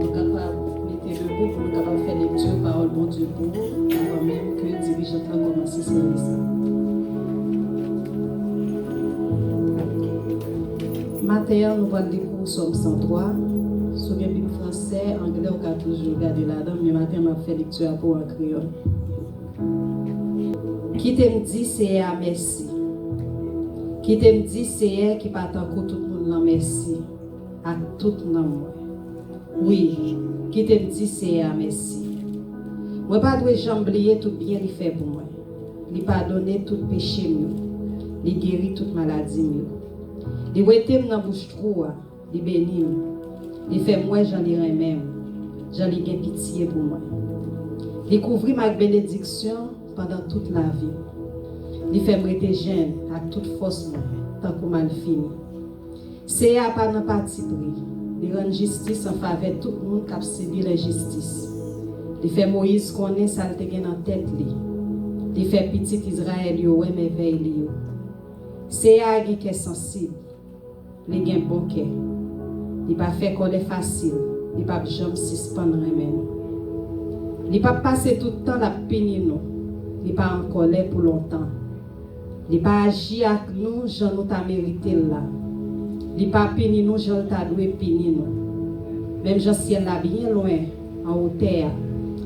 nous capables de mettre debout pour nous capables de faire lecture parole bon Dieu pour vous, avant même que le dirigeant a commencé à service. Matin, nous allons lire pour Somme 103. Sur le Bible français, anglais, on a toujours regardé là-dedans, mais matin, on a fait lecture pour un créole. Qui t'aime dit, c'est à merci. Qui t'aime dit, c'est elle qui part en tout le monde, non merci. À tout le monde. Oui, qui t'aime dit, c'est à merci. Moi, pas de jamais oublier tout bien qu'il fait pour moi. Il pardonne tout péché, il guérit toute maladie. Il rete dans bouche trou, il bénit. Il fait moi j'en ai même. J'en ai pitié pour moi. Il couvrit ma bénédiction pendant toute la vie. Il fait me rester jeune à toute force tant qu'on mal fini. C'est à pas dans parti pris. Il rend justice en faveur de tout le monde qui a subi l'injustice. Il fait Moïse connaître ça te gagne en tête li. Il fait petit Israël yo ouais merveille li yo. C'est à qui est sensible. Les gain bon cœur. Il pas fait qu'on est facile. Il pas jamais suspendre même. Il pas passer tout le temps la pénir nous. Il pas en colère pour longtemps. Il pas agir avec nous, j'en nous t'a mérité là. Il pas pénir nous, j'en t'a doué pénir nous. Même je ciel là bien loin en hauteur.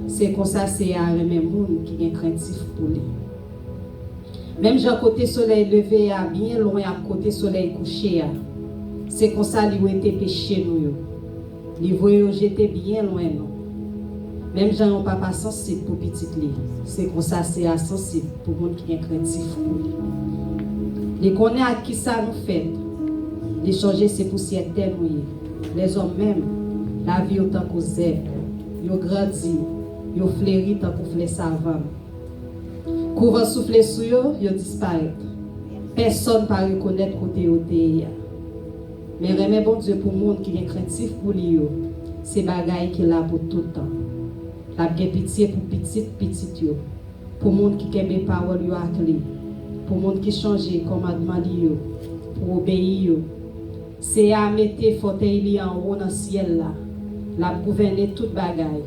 C'est comme ça c'est à même monde qui est craintif pour lui. Même j'ai côté soleil levé à bien loin à côté soleil couché. C'est comme ça lui était péché nous. Lui voyait j'étais bien loin nous. Même j'ai un papa sensible pour petit lui. C'est comme ça c'est sensible pour monde qui est craintif pour lui. Les connaît à qui ça nous fait. Les changer ses poussières terre les hommes même la vie autant que zèbre. Yo grandi, yo fleuri tant que fleur savane. Courant souffler sur yo disparaît. Personne ne peut reconnaître côté côté. Mais remet bon Dieu pour monde qui est craintif pour lui, c'est bagaille qui là pour tout le temps. La pitié pour petit yo. Pour monde qui aime les paroles yo ak li. Pour monde qui change commandement yo, pour obéir yo. C'est à mettre fauteuil li en haut dans le ciel là. La gouverner toute bagaille.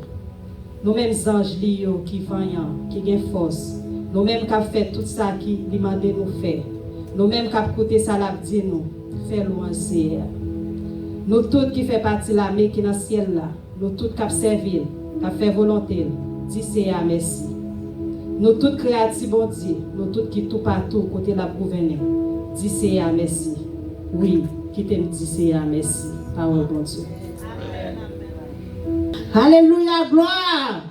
Nous mêmes anges li yo qui vaillant, qui gain force. Nous mêmes qui fait tout ça qui demande nous faire. Nous mêmes qui côté ça l'a dit nous. Fait louange. Nous tous qui fait partie de l'armée qui est dans le ciel là, nous tous qui servir, qui fait volonté, dis c'est à merci. Nous tous créatifs bon Dieu, nous tous qui tout partout côté la gouverner, dis c'est à merci. Oui, qui t'aime dis c'est à merci. Parole bon Dieu. Alléluia, gloire.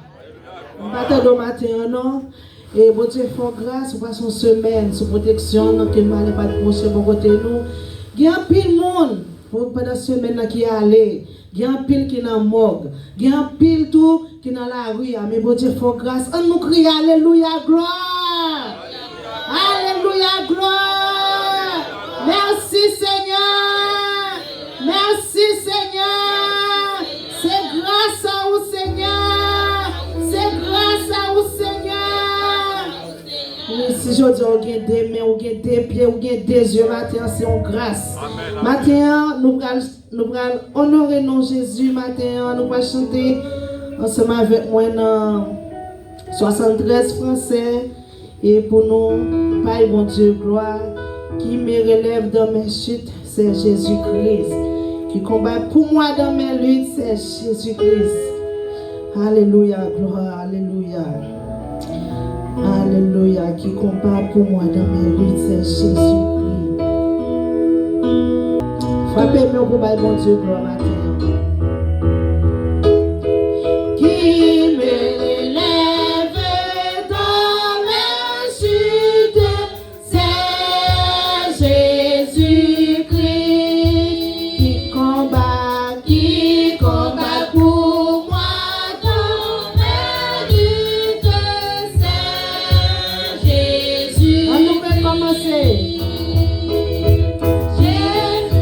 On va te matin non. Et bon Dieu fait grâce pour son semaine, sous protection, donc il m'a pas de proche pour côté nous. Il y a un pile monde pour pendant semaine qui allé. Il y a un pile qui dans morgue. Il y a un pile tout qui dans la rue. Mais bon Dieu fait grâce. On nous crie alléluia, gloire. Alléluia, gloire. Merci Seigneur. Merci Seigneur. C'est grâce à vous Seigneur. C'est grâce à vous Seigneur. Si je dis, on a des mains, on a des pieds, on a des yeux, matin, c'est une grâce. Matin, nous allons honorer nos Jésus, matin, nous allons chanter ensemble avec moi dans 73 français. Et pour nous, Père bon Dieu, gloire, qui me relève dans mes chutes, c'est Jésus-Christ. Qui combat pour moi dans mes luttes, c'est Jésus-Christ. Alléluia, gloire, alléluia. Alléluia, qui combat pour moi dans mes luttes, c'est Jésus-Christ. Frappez-moi pour bon Dieu, gloire matin. Qui m'élève dans mes chutes, c'est Jésus-Christ. Qui combat pour moi dans mes luttes, c'est Jésus. On nous peut commencer. Jésus,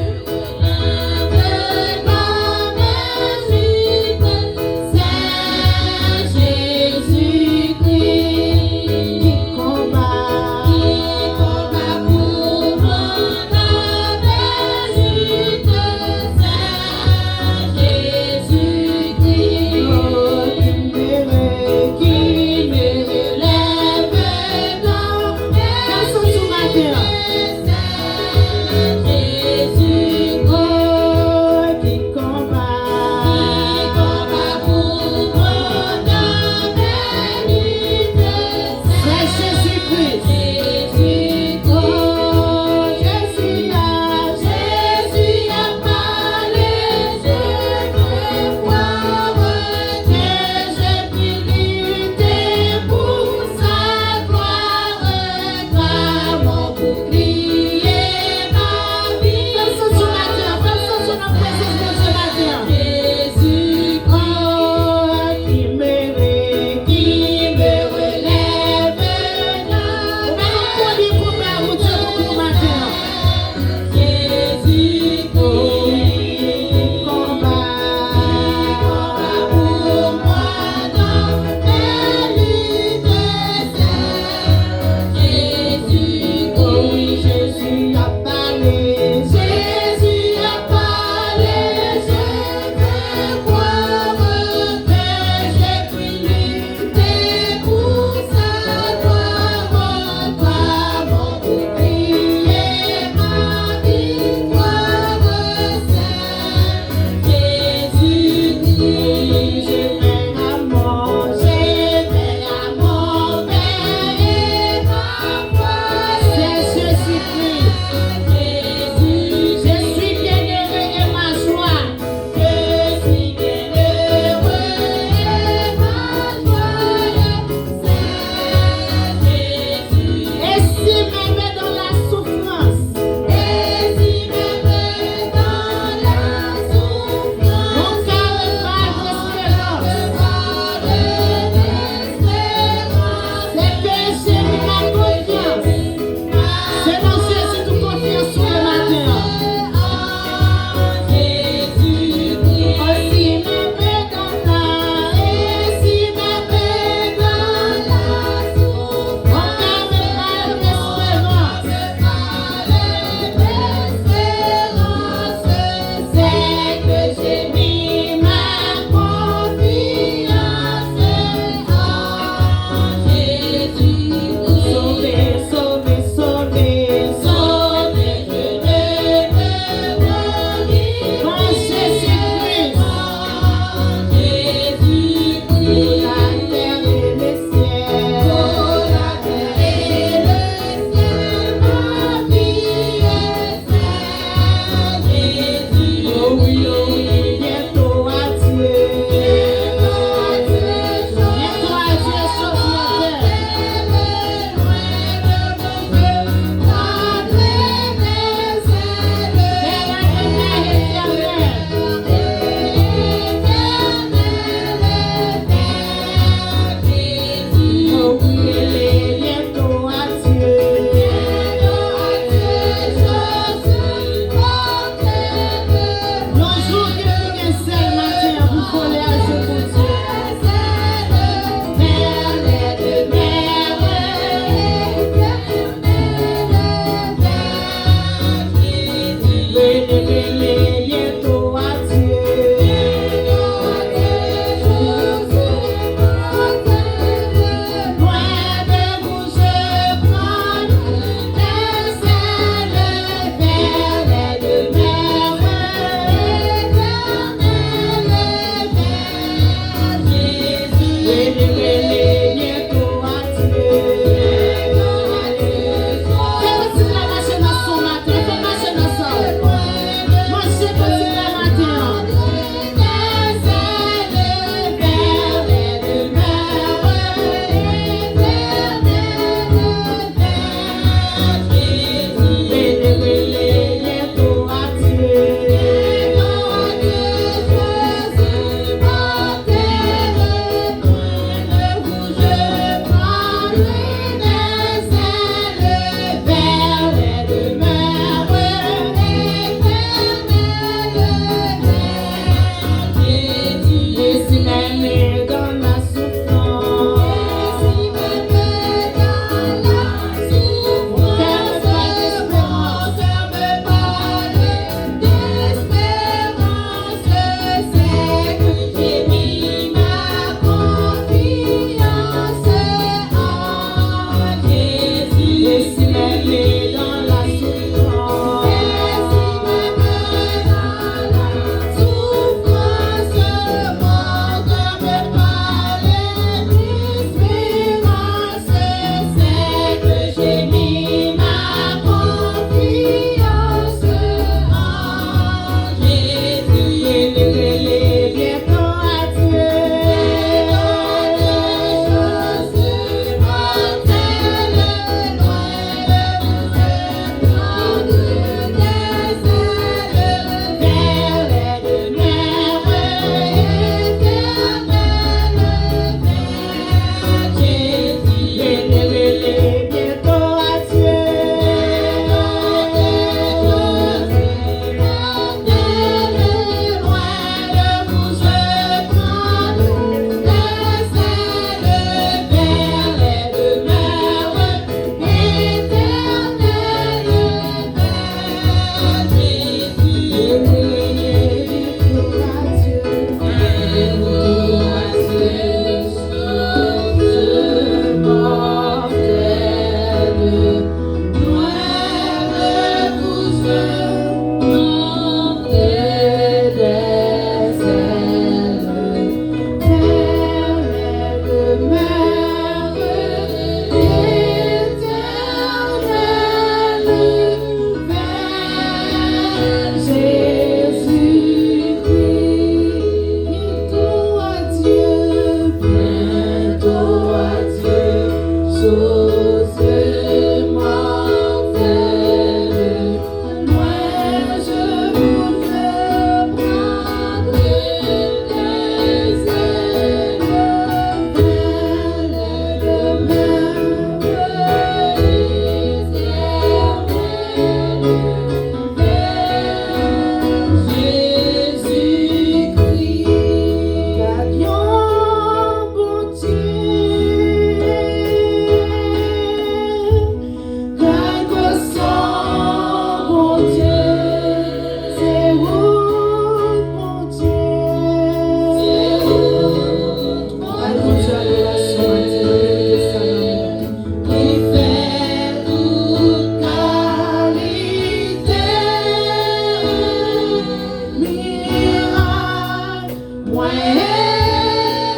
Moi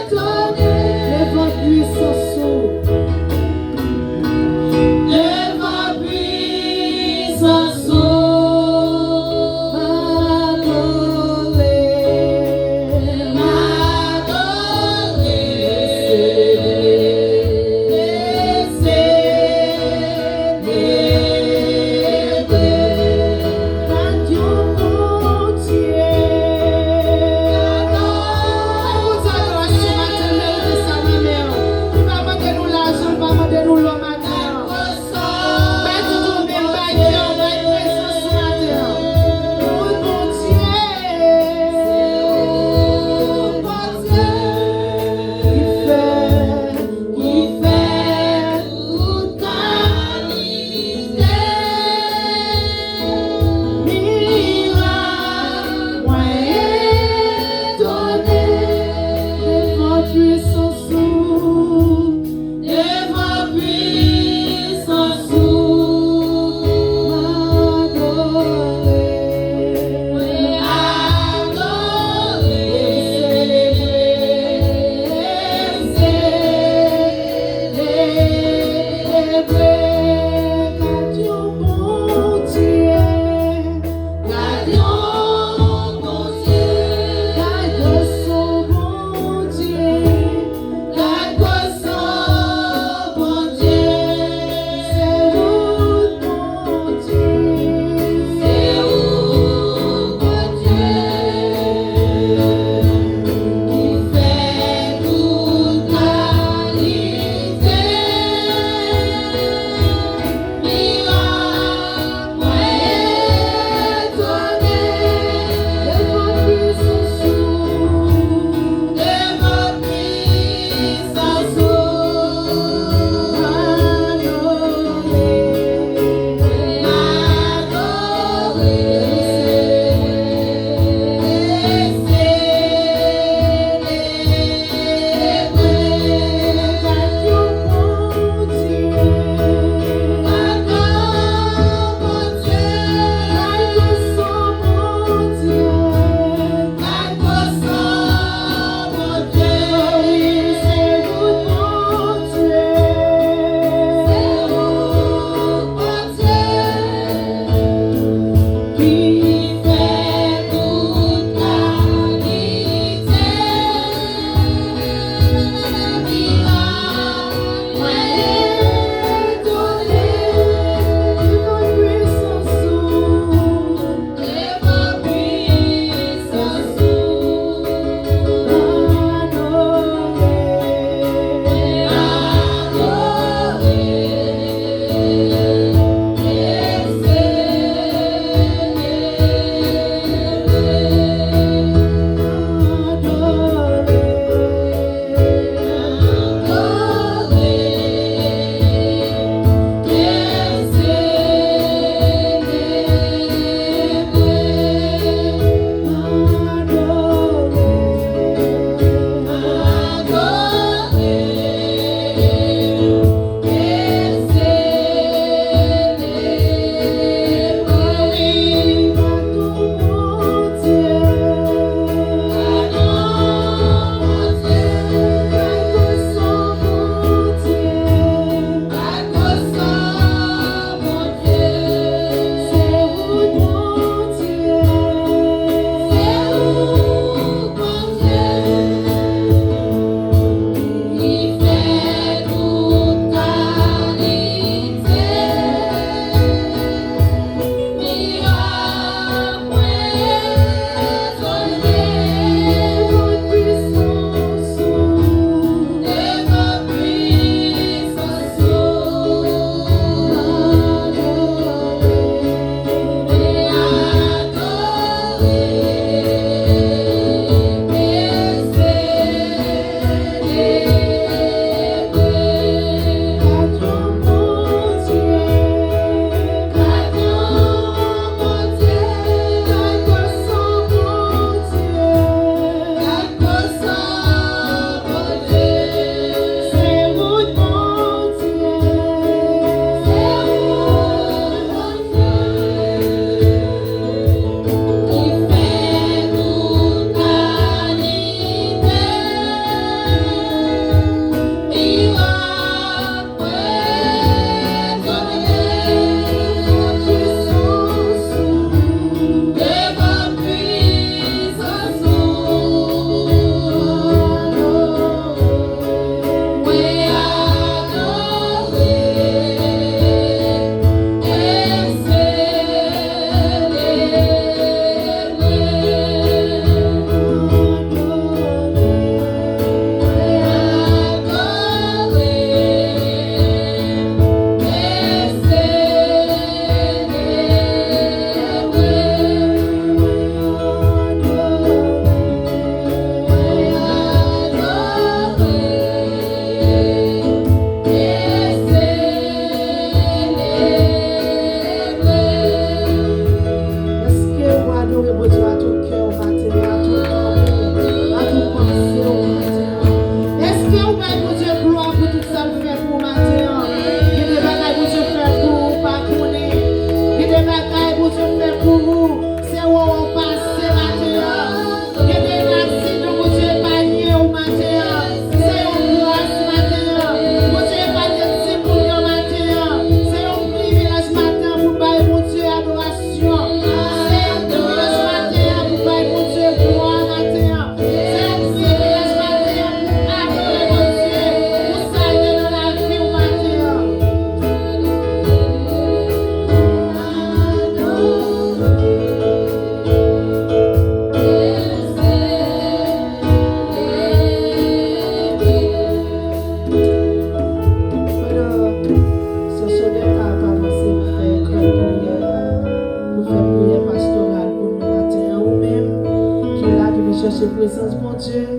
étonné devant puissance. Devant puissance. Adieu, mon Dieu.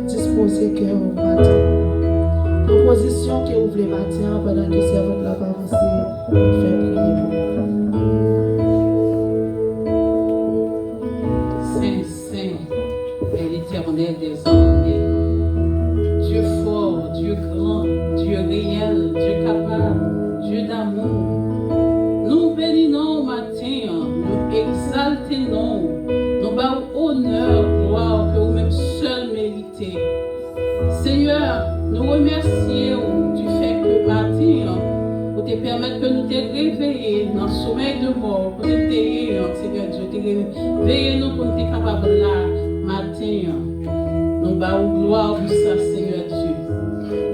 disposer cœur au matin. Proposition que vous voulez matin pendant que servante la va avancer, fait prier. Saint, Saint, est l'Éternel des armées. Dieu fort, Dieu grand, Dieu réel, Dieu capable, Dieu d'amour. Nous bénissons au matin, nous exaltons, nous bavons honneur, gloire que vous-même seul méritez. Seigneur, nous remercions du fait que matin, pour te permettre que nous te réveillions dans le sommeil de mort, pour te Seigneur Dieu, te réveiller nous pour nous être capables là, matin. Nous bavons gloire pour ça, Seigneur Dieu.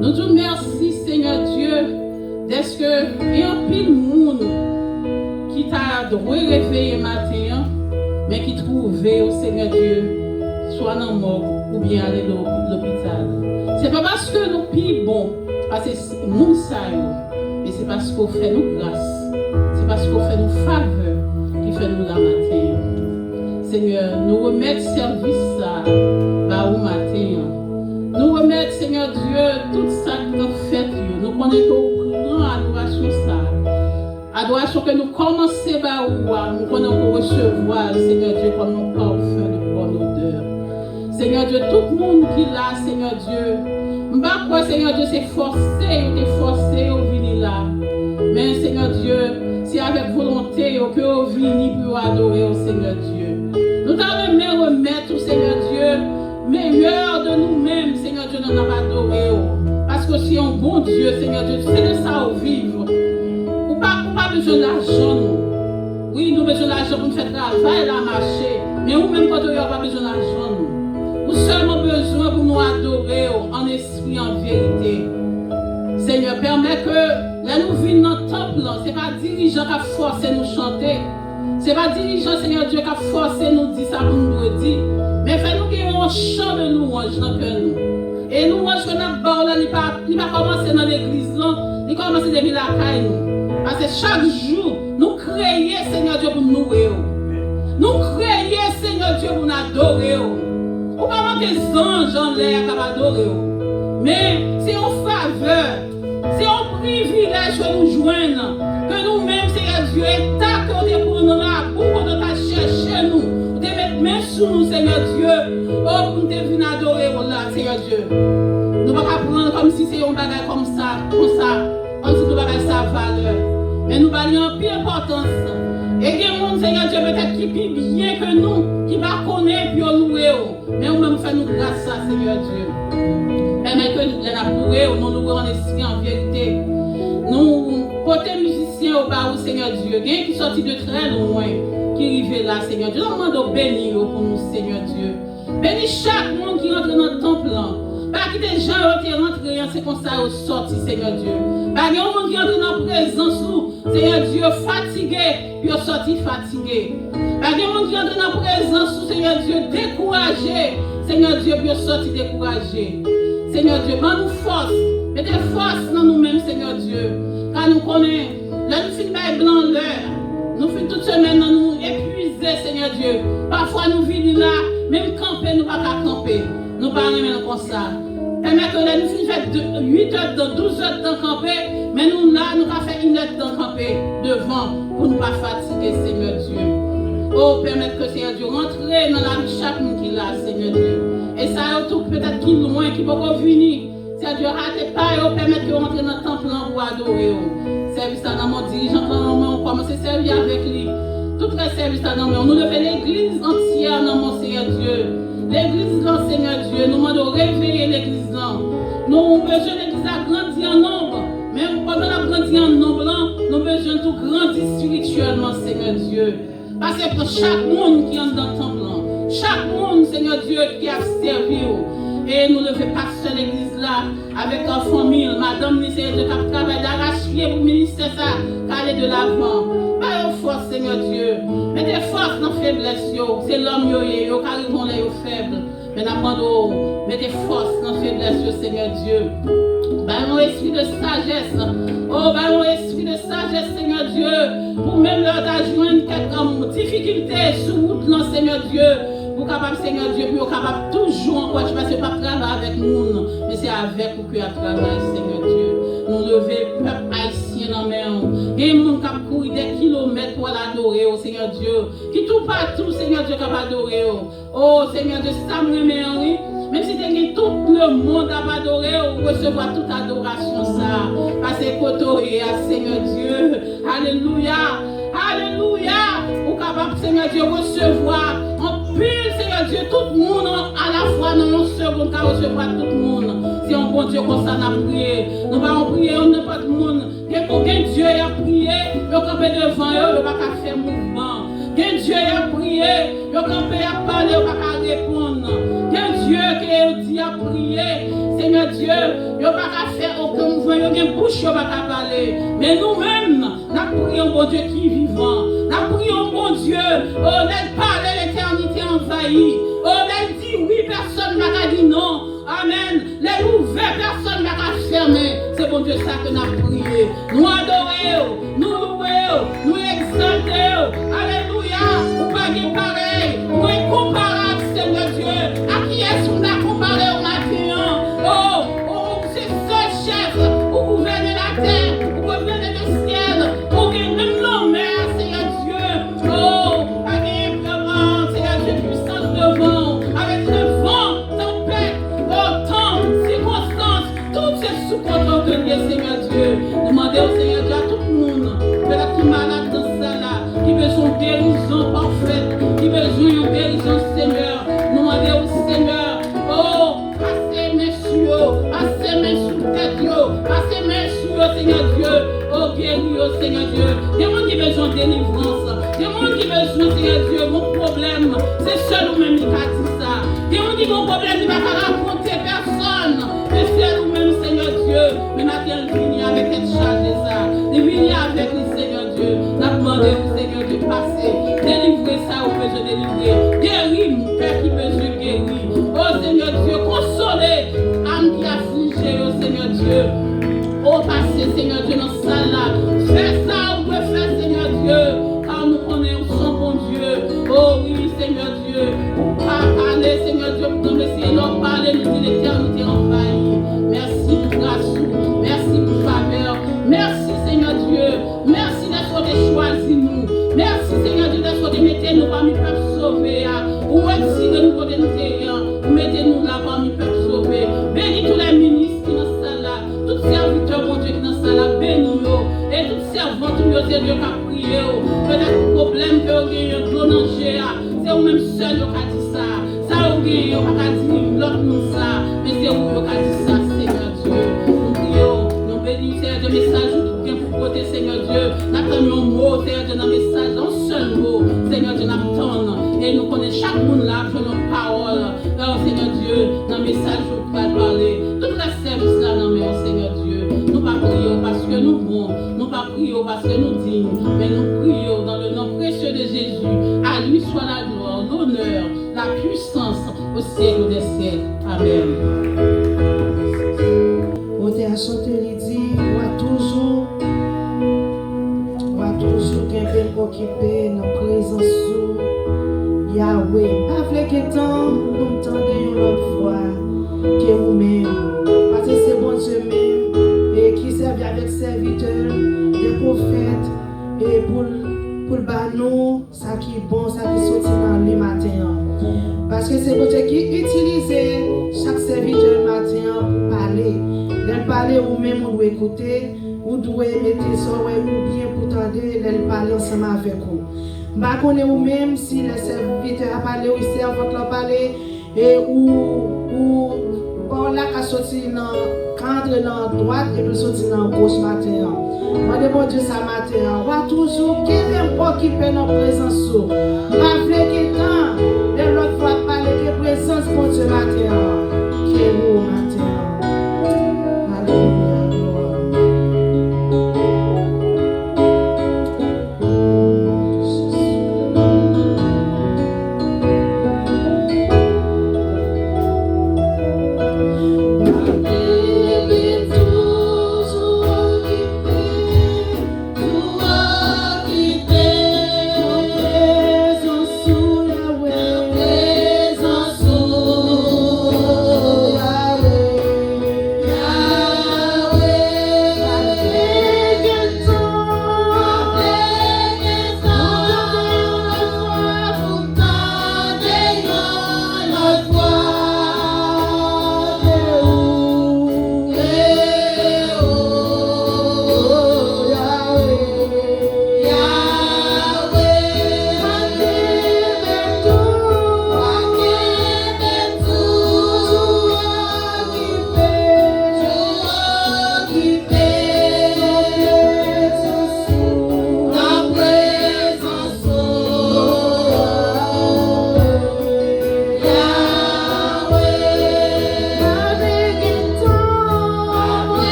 Nous disons merci, Seigneur Dieu, d'être que il y a un pile monde qui t'a réveillé matin, mais qui trouvait au Seigneur Dieu, soit dans la mort ou bien aller à l'hôpital. C'est pas parce que nous sommes bons, parce que c'est mon saillot, mais c'est parce qu'on fait nous grâce, c'est parce qu'on fait nous faveur qui fait nous la matin. Seigneur, nous remettre service ça, au matin. Nous remettre, Seigneur Dieu, tout ça que nous fait, nous connaissons grand adoration ça. Adoration que nous commençons par nous connaissons recevoir, Seigneur Dieu, comme nos parfums de bonne odeur. Seigneur Dieu, tout le monde qui est là, Seigneur Dieu, quoi, Seigneur Dieu, c'est forcé au venir là. Mais Seigneur Dieu, c'est avec volonté que vous venez pour adorer au Seigneur Dieu. Nous t'avons remettre au Seigneur Dieu, meilleur de nous-mêmes, Seigneur Dieu, nous avons adoré. Parce que si un bon Dieu, Seigneur Dieu, c'est de ça au vivre. Ou pas besoin d'argent, nous. Oui, nous avons besoin d'argent pour nous faire travail, la marcher. Mais nous-mêmes, quand nous n'avons pas besoin d'argent, nous. Nous seulement besoin pour nous adorer en esprit, en vérité. Seigneur, permets que là nous vivons dans le temple, ce n'est pas dirigeant qui a forcé nous chanter. Ce n'est pas dirigeant, Seigneur Dieu, qui a forcé nous dire ça pour nous dire. Mais fais-nous qu'il y ait un chant de louange dans que nous. Et louange que nous avons là, il ne va pas commencer dans l'église, il commence depuis la caille. Parce que chaque jour, nous créons, Seigneur Dieu, pour nous louer. Nous créons, Seigneur Dieu, pour nous adorer. Ou pas manquer des anges en l'air qui adorer. Mais c'est une faveur, c'est un privilège que nous joignons, que nous-mêmes, Seigneur Dieu, état que nous prenons là, pour que nous chercher nous, pour te mettre main sur nous, Seigneur Dieu, pour nous venir adorer là, Seigneur Dieu. Nous ne pouvons pas prendre comme si c'est un bagage comme ça, comme si nous avons sa valeur. Mais nous avons une plus importance. Et il y a des gens, Seigneur Dieu, peut-être qui vivent bien que nous, qui ne connaissent pas puis louer. Mais nous-mêmes faisons grâce à Seigneur Dieu. Permet que nous louer, nous louer en esprit, en vérité. Nous, côté musiciens au bas, Seigneur Dieu, il y a qui sortent de très loin, qui arrivent là, Seigneur Dieu. Nous demandons de bénir pour nous, Seigneur Dieu. Bénis chaque monde qui entre dans le temple. Pas que des gens qui rentrent, c'est comme ça, au sorti, Seigneur Dieu. Pas que des gens qui entrent dans la présence, Seigneur Dieu, fatigué, puis ils sortent fatigués. Pas que des gens qui entrent dans la présence, Seigneur Dieu, découragé, Seigneur Dieu, puis ils sortent découragés. Seigneur Dieu, donne-nous force, mettez force dans nous-mêmes, Seigneur Dieu. Car nous connaissons, là nous finissons par blanc l'heure. Nous finissons toute semaine, nous épuisés, Seigneur Dieu. Parfois nous venons là, même camper, nous ne pouvons pas camper. Nous parlons maintenant comme ça. Permet que là, nous finissons 8 heures, 12 heures de camper, mais nous là, nous avons fait 1 heure de camper devant pour ne pas fatiguer, Seigneur Dieu. Oh, permettre que Seigneur Dieu rentre dans la vie de chaque monde qui est là, Seigneur Dieu. Et ça, tout peut-être qui est loin, qui peut pas venir. Seigneur Dieu, rate pas, permettre que rentre dans le temple pour adorer. Service dans mon dirigeant, on commence à servir avec lui. Tout le service dans mon, nous levons l'église entière dans mon Seigneur Dieu. L'église là, Seigneur Dieu, nous demandons de réveiller l'église là. Nous avons besoin de l'église à grandir en nombre. Mais pendant la grandir en nombre, nous avons besoin de grandir spirituellement, Seigneur Dieu. Parce que pour chaque monde qui entre dans le temple, chaque monde, Seigneur Dieu, qui a servi, et nous ne faisons pas seule l'église là, avec la famille, Madame Seigneur Dieu, qui travaille d'arrache-pied pour ministère ça, qu'aller de l'avant. Pas force, Seigneur Dieu. Mettez force dans la faiblesse, c'est l'homme qui arrive les faibles. Mais nous mettez force dans la faiblesse, Seigneur Dieu. Par mon esprit de sagesse, oh, par mon esprit de sagesse, Seigneur Dieu, pour même leur joindre quelques difficultés sur route, Seigneur Dieu, pour capable, Seigneur Dieu, pour capable toujours encore, tu passes pas travailler avec nous, mais c'est avec vous que tu travailles, Seigneur Dieu. Nous lever le peuple haïtien dans la main. Et les gens qui courent des kilomètres pour l'adorer, oh Seigneur Dieu. Qui tout partout, Seigneur Dieu, qui va adorer. Oh Seigneur Dieu, ça me remet. Même si tout le monde a adoré, ou recevoir toute adoration, ça. Parce que côté, Seigneur Dieu. Alléluia. Alléluia. Ou capable, Seigneur Dieu, recevoir en pile, Seigneur Dieu, tout le monde à la fois dans une seconde, car recevoir tout le monde. C'est un bon Dieu comme ça, nous prier. Nous allons prier, on n'a pas de monde. Aucun Dieu a prié, il a campé devant eux, il n'a pas faire mouvement. Quel Dieu a prié, il a campé à parler, il n'a pas répondre. Quel Dieu qui a dit à prier, Seigneur Dieu, il n'a pas faire aucun mouvement, il n'a pas bouche, il n'a pas parler. Mais nous-mêmes, nous prions bon Dieu qui est vivant. Nous prions bon Dieu, on aide parler, l'éternité envahie. On aide dit oui, personne n'a pas dit non. Amen. Les ouverts, personne n'a pas fermé. C'est bon Dieu ça que nous avons prié. Nous adorons, nous louons, nous exaltons. Alléluia. Ou pas de pareil. Ou incomparable, Seigneur Dieu. À qui est-ce qu'on a comparé au matin? Oh, c'est ce chef. Vous gouvernez la terre. Vous gouvernez le ciel. Vous gouvernez l'homme, Seigneur Dieu. Oh, avec vraiment, Seigneur Dieu, puissance devant. Avec le vent, tempête, temps, circonstances. Tout c'est sous contrôle de Dieu, Seigneur Dieu. Demandez au Seigneur Dieu à tout le monde. Peut-être qui est malade dans ça là, qui besoin de guérison parfaite, qui besoin de guérison, Seigneur. Demandez au Seigneur, oh, passez mes sur, passez mes sous tête, passez mes sur, Seigneur Dieu. Oh, guéris, Seigneur Dieu. Il y a des gens qui ont besoin de délivrance. Il y a des gens qui ont besoin, Seigneur Dieu, mon problème, c'est seul ou même qui a dit ça. Il y a des gens qui ont un problème, il ne va pas raconter personne. Mais c'est nous-mêmes, Seigneur Dieu. Mais maintenant, il vient avec cette charge de ça. Il vient avec le Seigneur Dieu. Nous demandons au Seigneur Dieu de passer. Délivrer ça où besoin de délivrer. Guérir mon père qui besoin de guérir. Oh Seigneur Dieu, consoler âme qui affligée, oh Seigneur Dieu. Oh, passez, Seigneur Dieu, dans ça là. Fais ça où peut faire, Seigneur Dieu. Car nous connaissons son bon Dieu. Oh oui, Seigneur Dieu. Parler, Seigneur Dieu, pour nous laisser nous parler, nous dire l'éternité envahie. Merci pour grâce, merci pour faveur. Merci, Seigneur Dieu. Merci d'être choisi nous. Merci, Seigneur Dieu, d'être mettez nous parmi les peuples sauvés. Ou retirez nous côté nous, mettez-nous là parmi les peuples sauvés. Bénis tous les ministres qui dans ça là. Tous les serviteurs, mon Dieu, qui dans ça là. Bénis-nous. Et tous les servants, tous les Dieu qui ont prié. Peut-être le problème que vous avez de l'onanger. C'est vous-même seul qui a dit ça. Ça, vous avez dit l'autre monde ça. Mais c'est vous qui a dit ça, Seigneur Dieu. Nous prions, nous bénissons, Seigneur Dieu, message pour côté, Seigneur Dieu. Nous attendons un mot, Seigneur Dieu, dans le message, un seul mot. Seigneur Dieu, nous attendons. Et nous connaissons chaque monde là, pour nos paroles. Alors, Seigneur Dieu, dans le message, vous pouvez parler. Tout le service là, non, mais Seigneur Dieu. Nous ne prions pas parce que nous bons. Nous ne prions pas parce que nous dignes. Mais nous prions dans le nom précieux de Jésus. À lui soit la gloire, l'honneur, la puissance au siècle des siècles. Amen. On t'a chanté, il dit, on va toujours gagner occupé dans la présence de Yahweh. Avec le temps, nous entendons une autre fois que vous-même. Parce que c'est bon Dieu même et qui servent avec serviteurs, des prophètes, et pour le banon, ça qui est bon, ça qui sortit dans le matin. Parce que c'est bon Dieu qui utilise chaque serviteur le matin pour parler. L'elle parler ou même ou écouter, ou doit mettre ça ou bien pour tendre, l'elle parler ensemble avec vous. Bah connaît ou même si le serviteur a parlé ou il sert votre parler et ou par là qu'à sortir dans cadre dans droite et puis sortir dans gauche matin. Moi de bon Dieu ça matin, on va toujours qui même occuper nos présence. Pas vrai que temps, de l'autre fois parler que présence pour Dieu matin. Qui est vous matin. Alléluia. Sous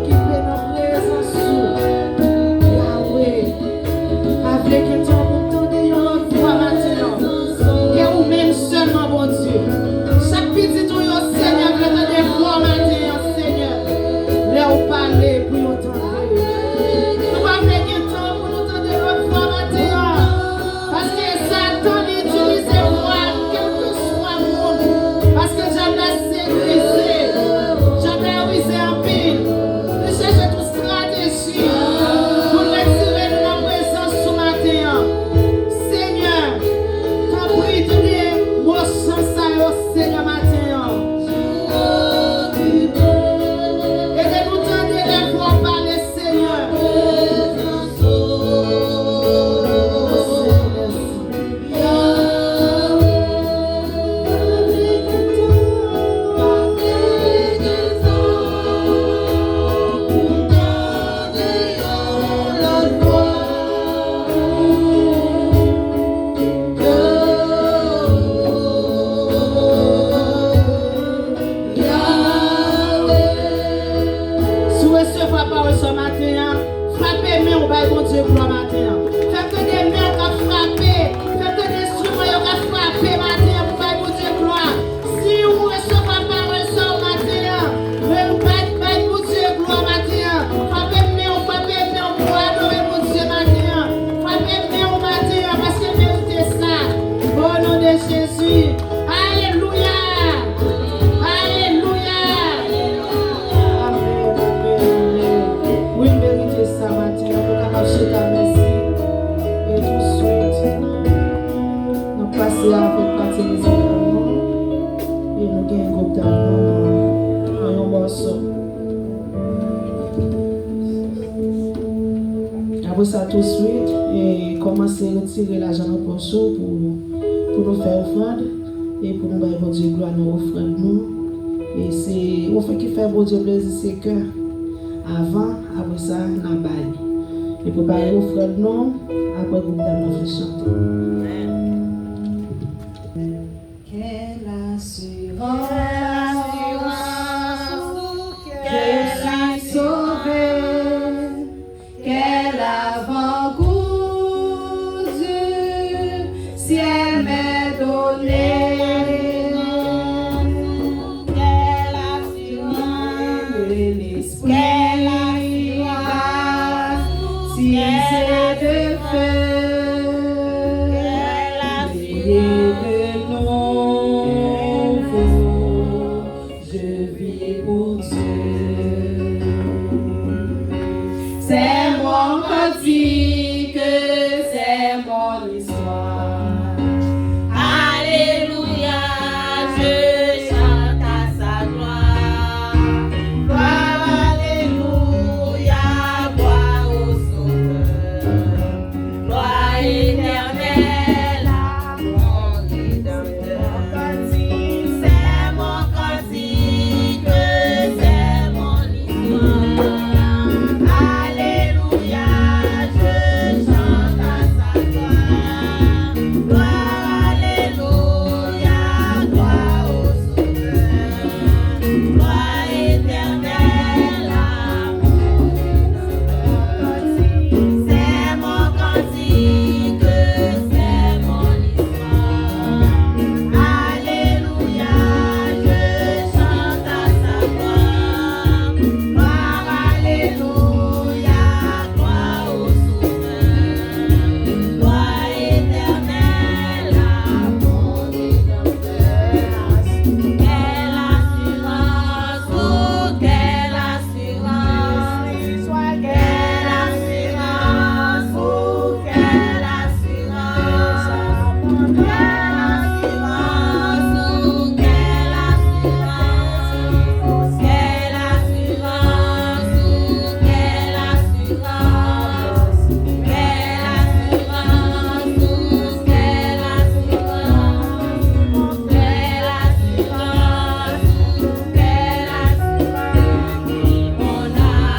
qui fait notre présence sous. Yahweh, avec un temps pour tenter notre voix maintenant. Que ou même seulement, bon Dieu. Chaque petit tour, Seigneur, que tu des voix maintenant, Seigneur. Là où parler pour nous entendre. Nous pas faire un temps pour nous entendre notre voix maintenant. Parce que Satan utilise moi, quel que soit le monde. Parce que j'avais sécurisé, j'avais rusé en pile. Je cherche toute stratégie pour retirer de notre présence ce matin. Seigneur, t'en prie de dire, moi chance à eux, Seigneur, matin. Et de nous donner les voix parler, Seigneur. Si vous recevez parole ce matin, frappez main au bail bon Dieu pour le matin. Faites que des mains qui frappent, faites que des instruments qui frappent matin pour bail bon Dieu gloire. Si vous recevez parole ce matin, même bail bon Dieu gloire matin. Frappez main pour adorer bon Dieu matin. Frappez main au matin parce que méritez ça. Au nom de Jésus. Alléluia. Alléluia. Oui, méritez ça, matin. Nous avons acheté ta merci. Et tout de suite, nous passons avec partie des événements. Et nous avons un groupe d'amour dans un morceau. Après ça, tout de suite, et commencer à retirer l'argent dans le poche pour nous faire offrande. Et pour nous faire bon Dieu gloire nous offrande nous. Et c'est au fait qui fait bon Dieu plaisir, c'est que avant, après ça, nous bail. Et pour parler offrande nous, après le groupe d'amour fait chanter. Quelle assurance que je suis sauvé, quel avant-goût du ciel m'est donné. Quelle assurance, quelle assurance, si c'est de feu, de nouveau, je vis pour Dieu. C'est mon cantique, c'est mon histoire. Alléluia, je chante à sa gloire. Gloire, alléluia, gloire au Sauveur. Gloire éternelle à mon Rédempteur. C'est mon cantique, c'est mon histoire. Alléluia, je chante à sa gloire. Gloire, alléluia, gloire au Sauveur. Gloire éternelle à mon Rédempteur. C'est mon cantique, c'est mon histoire. Alléluia, je chante à sa gloire. Gloire, alléluia, gloire au Sauveur. Gloire éternelle à mon Rédempteur. Quelle assurance, oh, quelle assurance, quelle assurance, oh, quelle assurance, quelle assurance, oh, quelle assurance, quelle assurance, oh, quelle assurance, quelle assurance, oh, quelle assurance, quelle assurance, oh, quelle assurance, mon âme,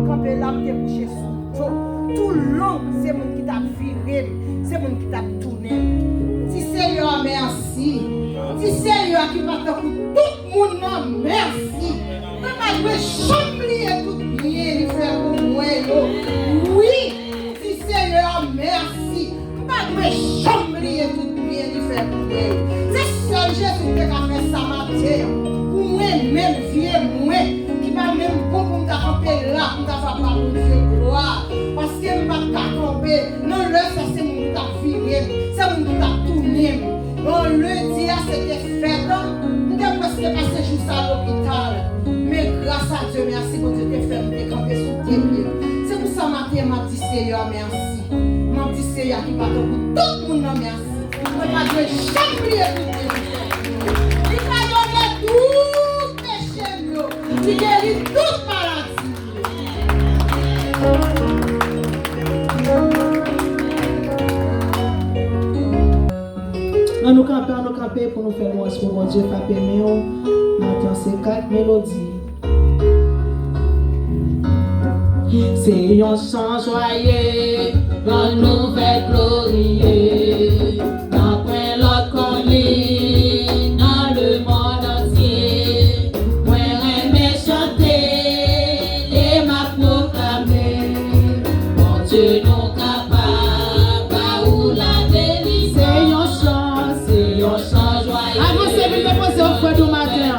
campé là, t'es couché sous tout long, c'est mon qui t'a viré, c'est mon qui t'a tourné. Si Seigneur, merci. Si Seigneur qui va te tout le monde, merci. Je vais chambrer tout bien, il fait pour moi. Oui, si Seigneur, merci. Je vais chambrer tout bien, il fait pour moi. C'est seul Jésus qui a fait ça matin. Pour moi-même, vieux moi, qui va même bon pour me camper là, pour me faire pas mon Dieu gloire. Parce que je ne vais pas camper. Non, là, ça c'est mon qui t'a viré, c'est mon qui t'a tourné. On le dit, c'était fait. Nous avons presque passé juste à l'hôpital. Mais grâce à Dieu, merci pour Dieu t'es fait, t'es campé sous tes pieds. C'est pour ça matin, m'a dit Seigneur, merci. M'a dit Seigneur qui va te pour tout le monde, merci. On va Dieu jamais il va donner tout péché, il guérit toute maladie. Nous camper pour nous faire moi pour mon Dieu, Papa Méo. Maintenant, c'est 4 mélodies. C'est un chant joyeux, une nouvelle glorieux. D'après l'autre colline, dans le monde entier. Moi, j'aime chanter et m'a proclamé. Mon Dieu, nous capable, où la délice. C'est un chant joyeux. Avancez, vite déposer au feu du matin.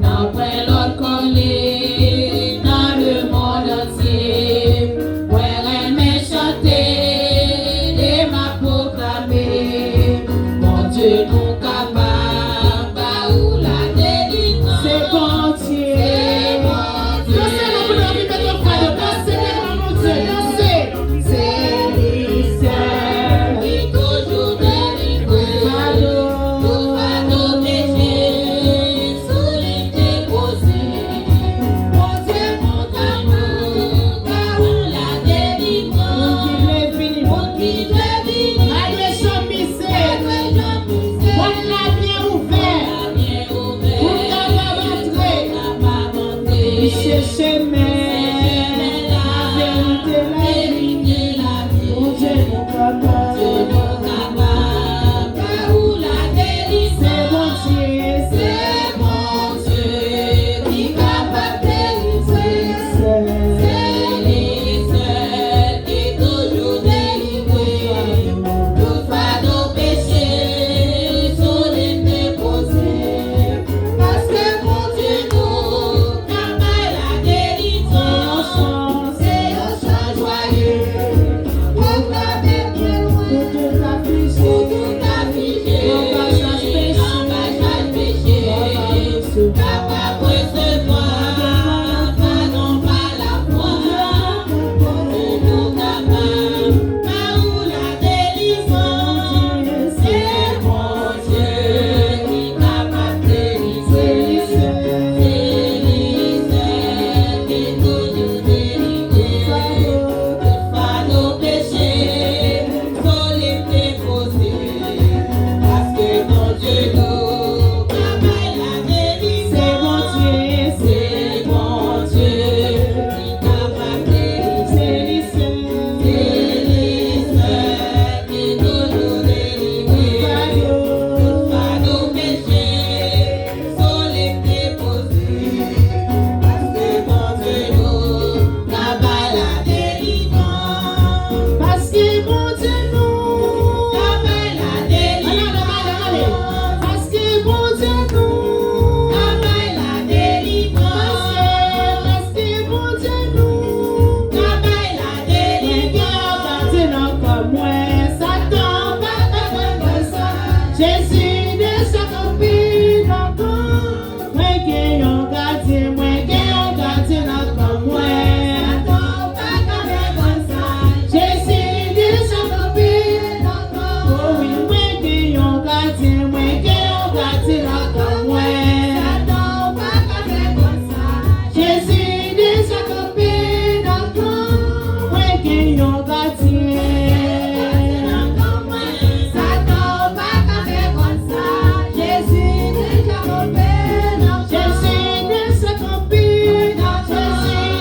D'après l'autre colline, dans le monde entier. Ouais, elle m'a chanté et m'a proclamé. Mon Dieu, nous capable, où la délivrance. C'est bon Dieu. C'est bon Dieu. Dansez, nous voulons vivre notre frère. Dansez, mon Dieu, dansez. C'est l'Israël qui toujours délivre. Tout va nous pécher, sous les déposés. Mon Dieu, mon amour, car on la délivrance. Mon qui l'a fini. Malgré son misère, on l'a bien ouvert. Pour qu'elle va rentrer. Il cherche mais la vérité, la vie. Mon Dieu, mon capable. Où la délice. C'est bon Dieu. C'est bon Dieu qui capable de délivrer. C'est l'Israël qui toujours délivre. Tout va nos péchés sont les déposés. Parce que mon Dieu nous capable la délivrance. C'est un chant joyeux. Proclamer bien loin. Pour tout affliger. Embâchage péché. Capable recevoir. Pardon par la foi. Nous capable. Par où la délivrance. C'est mon Dieu qui capable de délivrer. C'est l'Israël qui toujours délivre. Pas nos péchés, sont les déposés. Parce que mon Dieu nous capable la délivrance. C'est mon Dieu, c'est mon Dieu qui capable de délivrer. C'est l'Israël qui toujours délivre. Pas nos péchés, sont les déposés. Parce que mon Dieu nous capable la délivrance. Parce que mon Dieu nous capable la délivrance. Parce que mon Dieu nous capable la délivrance. Parce que mon Dieu nous capable la délivrance. C'est encore moins Satan pas capable ça. Jésus de sa copine encore. Moi qui yon gardien, moi qui yon gardien encore moins. Satan pas capable ça. Jésus de sa copine encore. Oh oui, moi qui yon gardien, moi qui yon gardien encore moins. Satan pas capable ça. Jésus de sa copine encore. Moi qui yon gardien. Satan pas capable ça. Jésus de sa copine encore. Jésus de sa copine. Jésus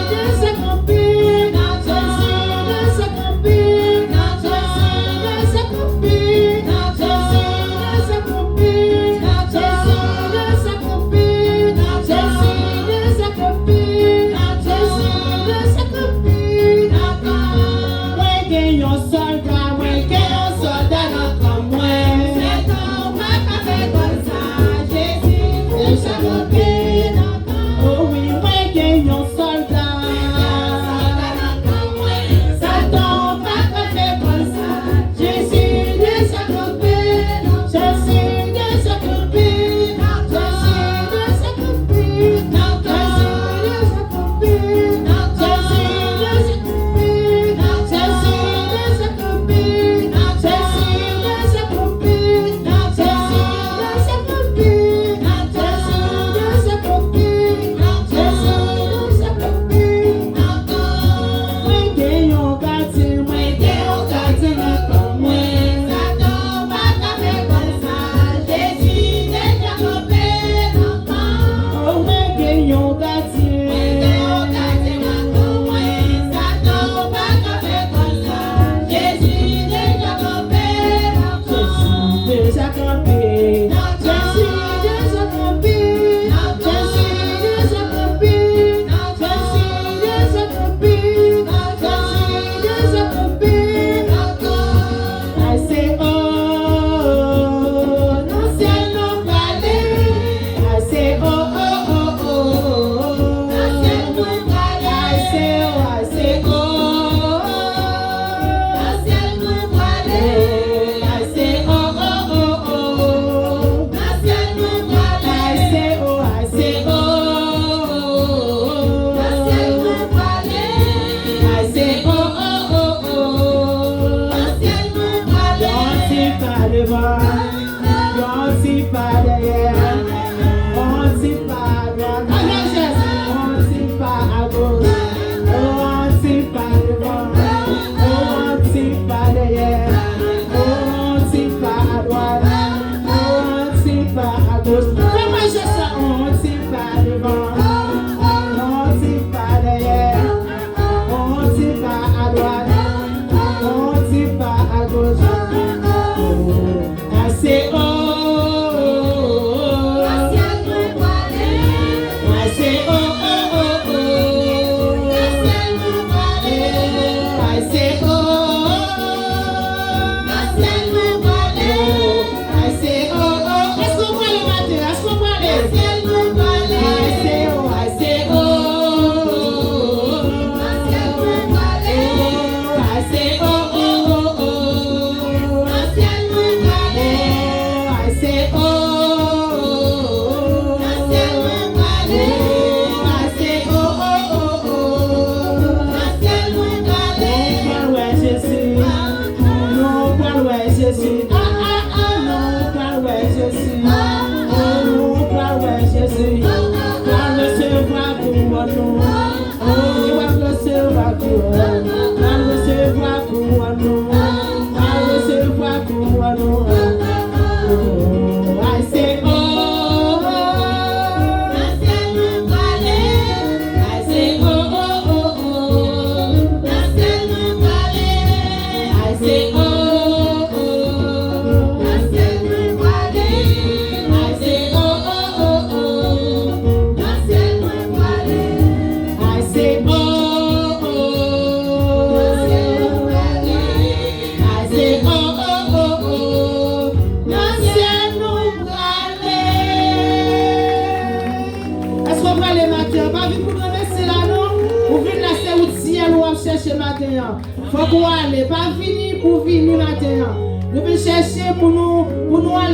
matin. Faut qu'on aille, pas fini pour venir matin. Nous devons chercher pour nous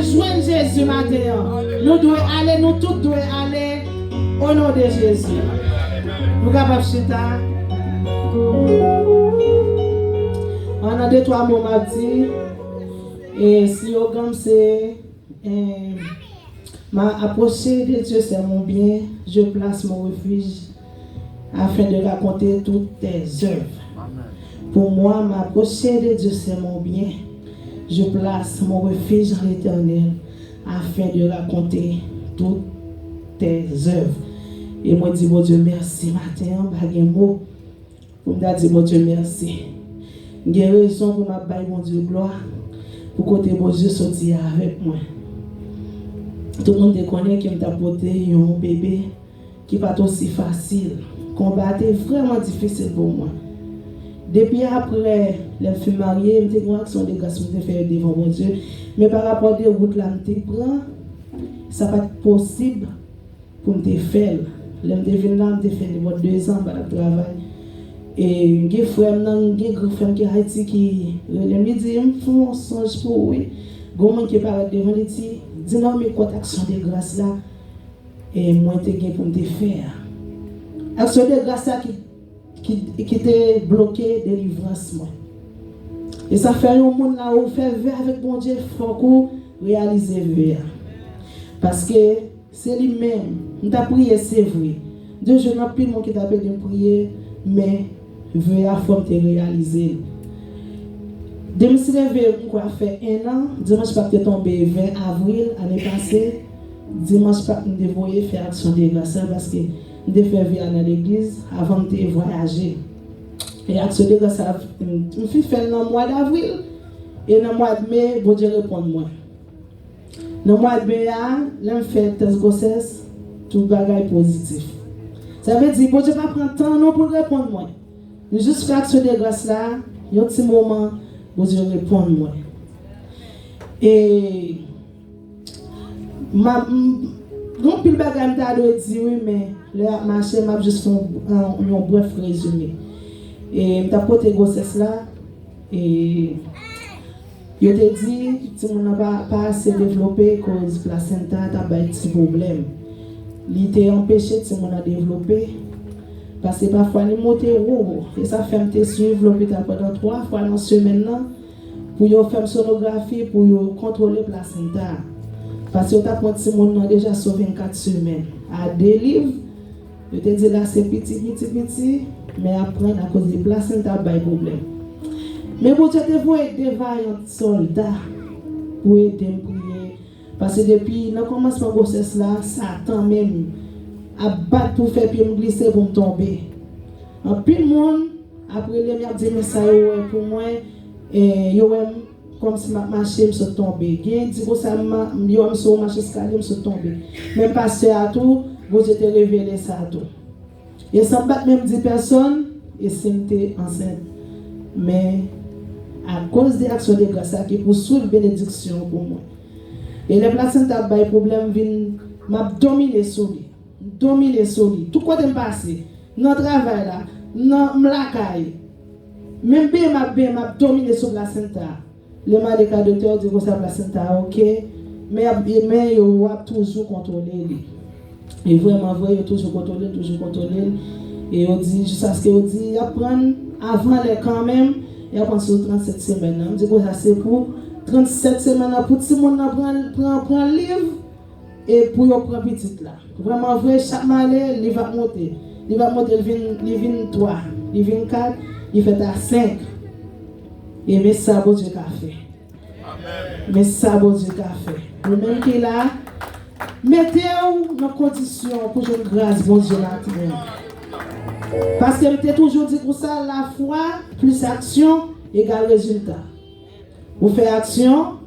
joindre Jésus matin. Nous devons aller, nous tous devons aller au nom de Jésus. Nous capables chita. On a 2-3 mots à dire. Et si au gamme c'est m'approcher de Dieu, c'est mon bien. Je place mon refuge afin de raconter toutes tes œuvres. Pour moi, m'approcher de Dieu, c'est mon bien. Je place mon refuge en l'Éternel afin de raconter toutes tes œuvres. Et moi, dis mon Dieu, merci. Matin, je n'ai pas de mots pour me dire mon Dieu, merci. J'ai raison pour m'abailler, mon Dieu, gloire. Pour côté mon Dieu sortir avec moi. Tout le monde connaît qui m'a apporté un bébé qui n'est pas aussi facile. Combattre est vraiment difficile pour moi. Depuis après, les filles mariées, je me action de grâce pour faire devant mon Dieu. Mais par rapport à routes là, je prends, ça va pas être possible pour me faire. Je me là, je fais 2 ans de travail. Et j'ai frère, j'ai grand frère qui est Haïti qui me dit, je fais un songe pour oui. Goman qui parle devant les petits, dis non mais quoi action de grâce là et moi te gain pour me faire. Action de grâce là qui était bloqué délivrance moi. Et ça fait un monde là où faire vers avec mon Dieu faut qu'on réalise vers. Parce que c'est lui-même, nous t'a prié c'est vrai. Dieu je n'ai plus mon qui t'a appelé de prier mais veut à forme te réaliser. Dès que je suis levé, je fait 1 an, dimanche pas tombé 20 avril l'année passée, dimanche pas je devais faire action de grâce parce que je devais faire vie dans l'église avant de voyager. Et action de grâce, je suis fait dans le mois d'avril et dans le mois de mai, bon Dieu répond moi. Dans le mois de mai, je fais test grossesse, tout bagage positif. Ça veut dire bon Dieu pas prendre temps non pour répondre moi. Mais juste faire action de grâce là, il y a un petit moment bon Dieu répond moi. Et donc pile bagage t'a dit oui mais là marché m'a juste fait un bref résumé. Et m'ta porté grossesse là et yo te dit si on n'a pas assez développé cause placenta t'a ba petit problème. Il était empêché si on a développé parce que parfois les monter haut et ça fait me suivre l'hôpital pendant 3 fois dans semaine là pour yo faire sonographie pour yo contrôler placenta parce que tu as pris mon déjà sur 24 semaines à délivre je te dis là c'est petit mais après à cause de placenta pas de problème mais pour te voir des vaillants soldats pour aider me prier parce que depuis le commencement de grossesse là Satan même à battre pour faire pied me glisser pour me tomber. En pile monde après les mères dit mais ça pour moi et yo comme si ma marché me se tomber. Gen dit que ça yo me sur marché escalier me se tomber. Même pasteur à tout, vous êtes révélé ça tout. Et ça bat même 10 personnes et c'était enceinte. Mais à cause des actions de grâce qui poursuivent bénédiction pour moi. Et les placenta ba problème viennent m'a dominer sur lui. Dominer sur lui. Tout quoi de passé. Dans travail là, dans m'lakaï. Même bien m'a dominer sur la placenta. Le médecin docteur dit que ça placenta OK, mais yo a toujours contrôler lui. Et vraiment vrai yo toujours contrôler et on dit jusqu'à ce que on dit apprendre avant les quand même et apprendre sur 37 semaines. On dit que ça c'est pour 37 semaines pour tout le monde prendre livre et pour yo prendre petite là. Vraiment vrai chaque malais il va monter. Il va monter il vient 3, il vient 4, il fait à 5. Et mais ça bon Dieu qu'a fait. Amen. Mais ça bon Dieu qu'a fait. Vous même qui là mettez-vous dans condition pour jouer grâce bon Dieu là. Parce que j'étais toujours dit pour ça la foi plus action égale résultat. Vous faites action,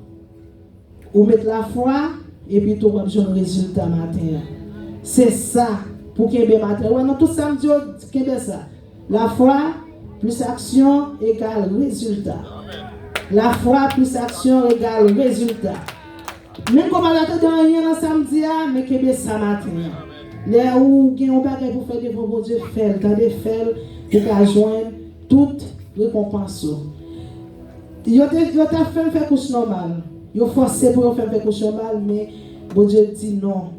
vous mettez la foi et puis tout va jouer résultat matin. C'est ça pour qu'il y ait matin. Ouais, non tout ça me dit qu'il y ait ça. La foi plus action égale résultat. La foi plus action égale résultat. Même comme on a tout dans rien dans samedi, mais qu'il y ait ça matin. Là où il y a un bagage pour faire devant mon Dieu, faire, pour joindre toutes récompense. Yo t'a fait couche normale. Yo forcé pour faire couche normale, mais bon Dieu dit non.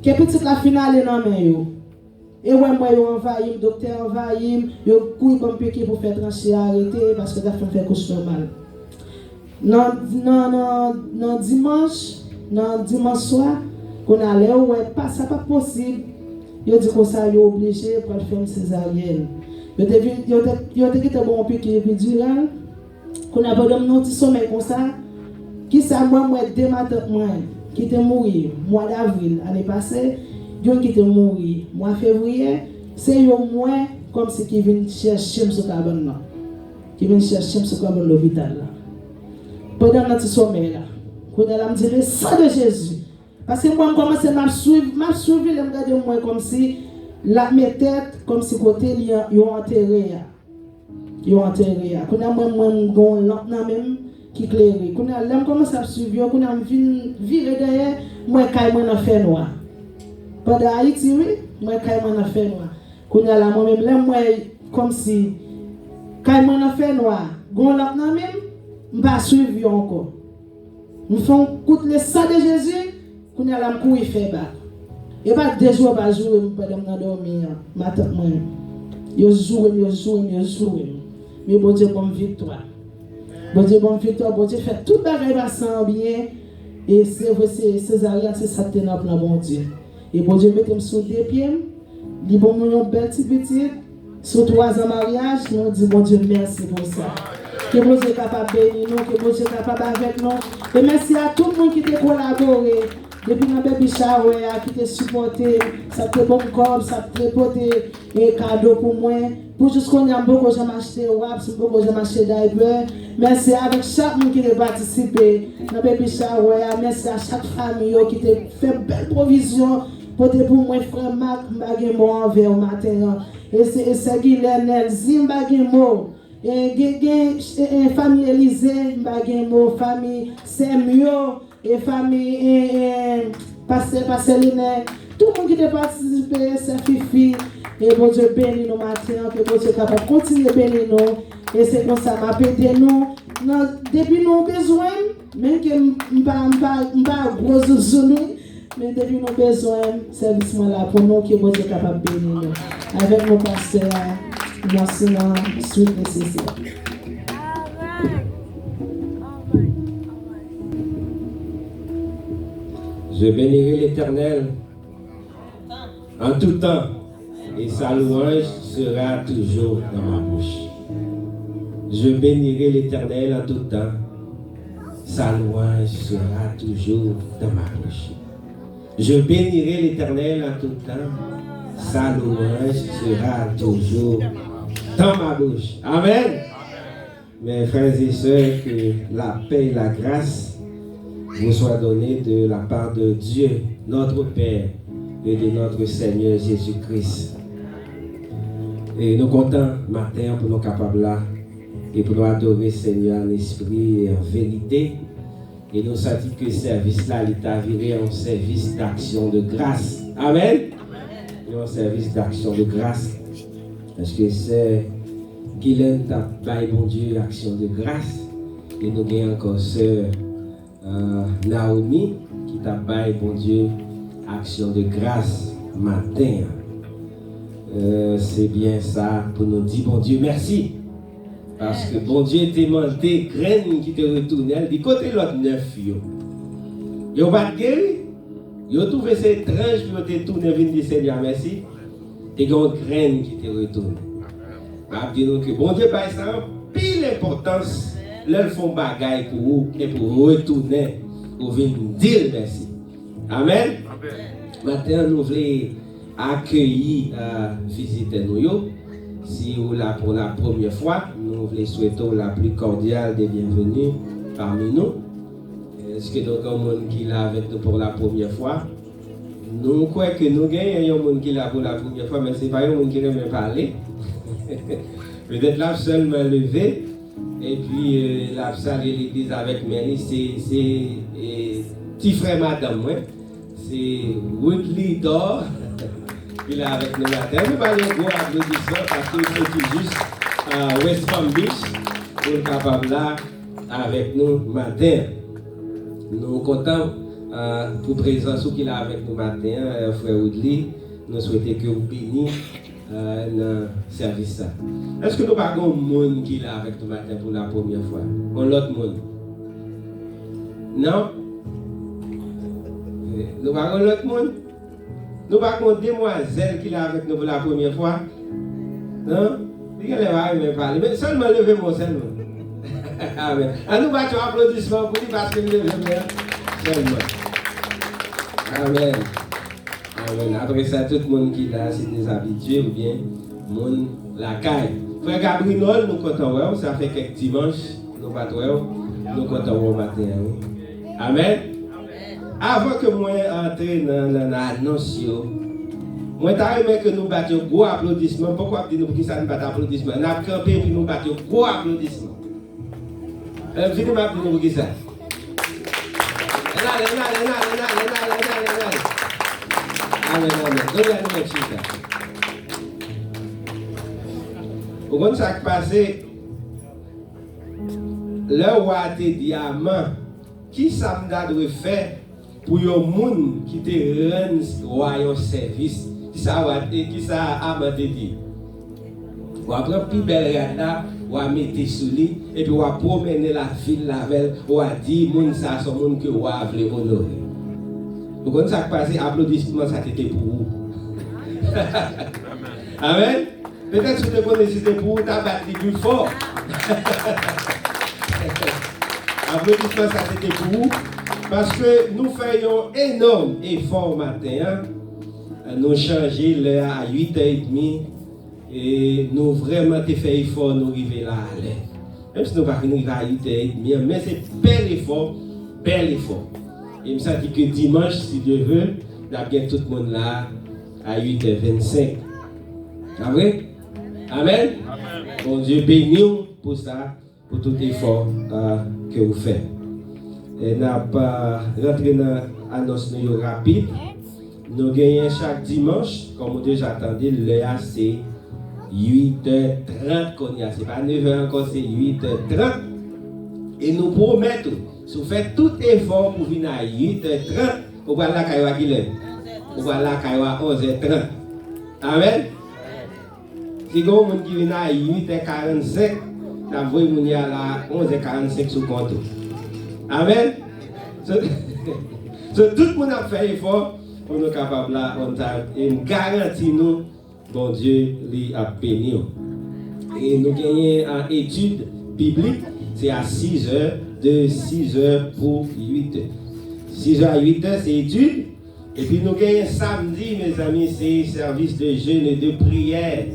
Que petite la finale dans main yo. Et ouais moi yo envahi, le docteur envahi, yo couille comme piqué pour faire trancher arrêter parce que t'as fait couche normale. Non dimanche soir, qu'on allait ouais pas ça pas possible. Yo dit comme ça yo obligé pour faire une césarienne. Yo te bon piqué épidural. Qu'on a pas de petit sommeil comme ça. Qui ça moi deux matins moi qui était mort mois d'avril l'année passée, yo qui était mort mois février, c'est yo moins comme si qui vient chercher ce cabane là. Qui vient chercher ce cabane l'hôpital là. Pendant notre sommeil là, qu'on a me dit le sang de Jésus. Parce que moi commencer m'a suivre les regarder moi comme si la mes tête comme si côté yo enterré. Yo enterré. Qu'on a moi gon lampe nan même qui éclairé. Qu'on a l'homme commence à suivre, qu'on a viré derrière, moi kay moi dans fait noir. Pendant Haïti oui, moi kay moi dans fait noir. Qu'on a là moi même là moi comme si kay moi dans fait noir. Gon lampe nan même m'pas suivre encore. Nous font coûte le sang de Jésus, qu'on a là m'courir fait bas. Et pas 2 jours par jour pendant m'en dormir matin moi. Yo jouer. Mais bon Dieu bonne victoire. Bon Dieu bonne victoire, bon Dieu fait tout bagaille passant bien et c'est vrai c'est césarienne c'est ça tenant pour bon Dieu. Et bon Dieu mettez-moi sur 2 pieds, dit bon mon belle petite sur 3 ans mariage, nous dit bon Dieu merci pour ça. Que bon Dieu capable bénir nous, que bon Dieu capable avec nous. Et merci à tout le monde qui t'a collaboré. Depuis mon baby shower, qui t'a supporté, ça te bon comme, ça te porté un cadeau pour moi. Pour juste qu'on a beaucoup de acheté WAPS, beaucoup de acheté diaper. Merci avec chaque monde qui a participé dans baby shower. Merci à chaque famille qui t'a fait belle provision pour moi, frère Marc, m'bagemo envers au matin. Et c'est Guylaine, Elsie, m'bagemo. Et famille Élysée, m'bagemo, famille Samuel. Et famille Passeline, tout le monde qui a participé, c'est Fifi, et bon Dieu bénit nous matin, que bon Dieu capable de continuer à bénir nous, et c'est comme ça m'a pété nous, depuis nos besoins, même que je ne suis pas gros zouzouni, mais depuis nos besoins, service là pour nous, que bon Dieu capable de bénir nous, avec nos pasteurs, merci dans suite nécessaire. Je bénirai l'Éternel en tout temps, et sa louange sera toujours dans ma bouche. Je bénirai l'Éternel en tout temps, sa louange sera toujours dans ma bouche. Je bénirai l'Éternel en tout temps, sa louange sera toujours dans ma bouche. Amen. Mes frères et sœurs, que la paix et la grâce vous soit donné de la part de Dieu, notre Père, et de notre Seigneur Jésus-Christ. Et nous comptons matin pour nous capables là, et pour nous adorer Seigneur en esprit et en vérité. Et nous savons que le service là, il est avéré en service d'action de grâce. Amen. Et en service d'action de grâce. Parce que c'est Guylaine t'a baillé bon Dieu action de grâce. Et nous avons encore sœur Naomi qui t'a baillé bon Dieu action de grâce matin. C'est bien ça pour nous dire bon Dieu merci. Parce que bon Dieu t'a demandé graine qui te retourne. Elle dit côté l'autre 9 yo. Yo pas de guéri. Yo trouvé c'est étrange pour te tourner venir dire Seigneur merci. Et une graine qui te retourne. m'a dit que bon Dieu par ça pile importance leur font bagaille pour vous et pour retourner pour venir dire merci. Amen. Maintenant nous voulons accueillir visiter nous. Si vous là pour la première fois, nous voulons souhaiter la plus cordiale des bienvenus parmi nous. Est-ce que nous avons un monde qui est là avec nous pour la première fois? Nous croyons que nous gagnons un monde qui est là pour la première fois, mais ce n'est pas un monde qui ne veut parler. Peut-être là seulement levé. Et puis la salle de l'église avec Mary, c'est petit frère madame, c'est Woodley Dor. Il est avec nous matin. Nous allons un gros applaudissement parce qu'il faut juste West Palm Beach pour être capable là avec nous matin. Nous sommes contents pour la présence qu'il a avec nous matin, frère Woodley. Nous souhaitons que vous bénissez dans le service. Est-ce que nous avons un monde qui est là avec nous matin pour la première fois? On l'autre monde? Non? Nous avons l'autre monde? Nous avons une demoiselle qui est là avec nous pour la première fois? Non? Il y a les parler, mais seulement levez-moi seulement. Amen. À nous battons applaudissements pour lui parce que nous levons seulement. Amen. Amen. Après ça, tout le monde qui est là, c'est des habitués ou bien monde la caille. Frère Gabriel, nous comptons, ça fait quelques dimanches, nous battons, nous comptons au matin. Amen. Avant que moi entre dans l'annonce, moi, je que nous battions gros applaudissements. Pourquoi nous disons ça, nous battons applaudissements? Nous avons campé et nous battons gros applaudissements. Venez m'appeler nous ça. Amen, amen. Regardez-moi ça. Vous comprenez ça qui passe? Le roi des diamants, qui ça doit faire pour les gens qui te rendent royal service? Qui ça a dit? Vous apprenez plus belle rada, vous mettez sous lui et puis vous promener la ville la veille, vous dit moun ça sont moun que vous voulez honorer. Vous comprenez ça qui passe? Applaudissements ça c'était pour vous. Amen. Peut-être que vous connaissez c'était pour vous, tu as battu plus fort. Applaudissements ça c'était pour vous. Parce que nous faisons énorme effort matin. Nous changer l'heure à 8h30 et nous vraiment fait effort nous arriver là à l'air. Même si nous ne pouvons pas arriver à 8h30, mais c'est bel effort, bel effort. Et je me sens que dimanche, si Dieu veut, nous avons tout le monde là à 8h25. Amen. Amen. Bon Dieu bénit pour ça, pour tout effort que vous faites. Et nous avons rentré dans l'annonce rapide. Nous gagnons chaque dimanche, comme vous déjà entendu, l'heure c'est 8h30 qu'on y a. Ce n'est pas 9h encore, c'est 8h30. Et nous promettons, si vous faites tout effort pour venir à 8h30, vous allez la Kaïwa Guilhem. Vous allez la Kaïwa 11h30. Amen. Si vous avez qui vient à 8h45, vous allez à 11h45 sur le compte. Amen. Tout le monde a fait effort. Pour nous capables là, on garantit nous, bon Dieu, lui a béni. Et nous gagnons une étude biblique, c'est à 6h, de 6h pour 8h. 6h à 8h, c'est étude. Et puis nous gagnons samedi, mes amis, c'est service de jeûne et de prière.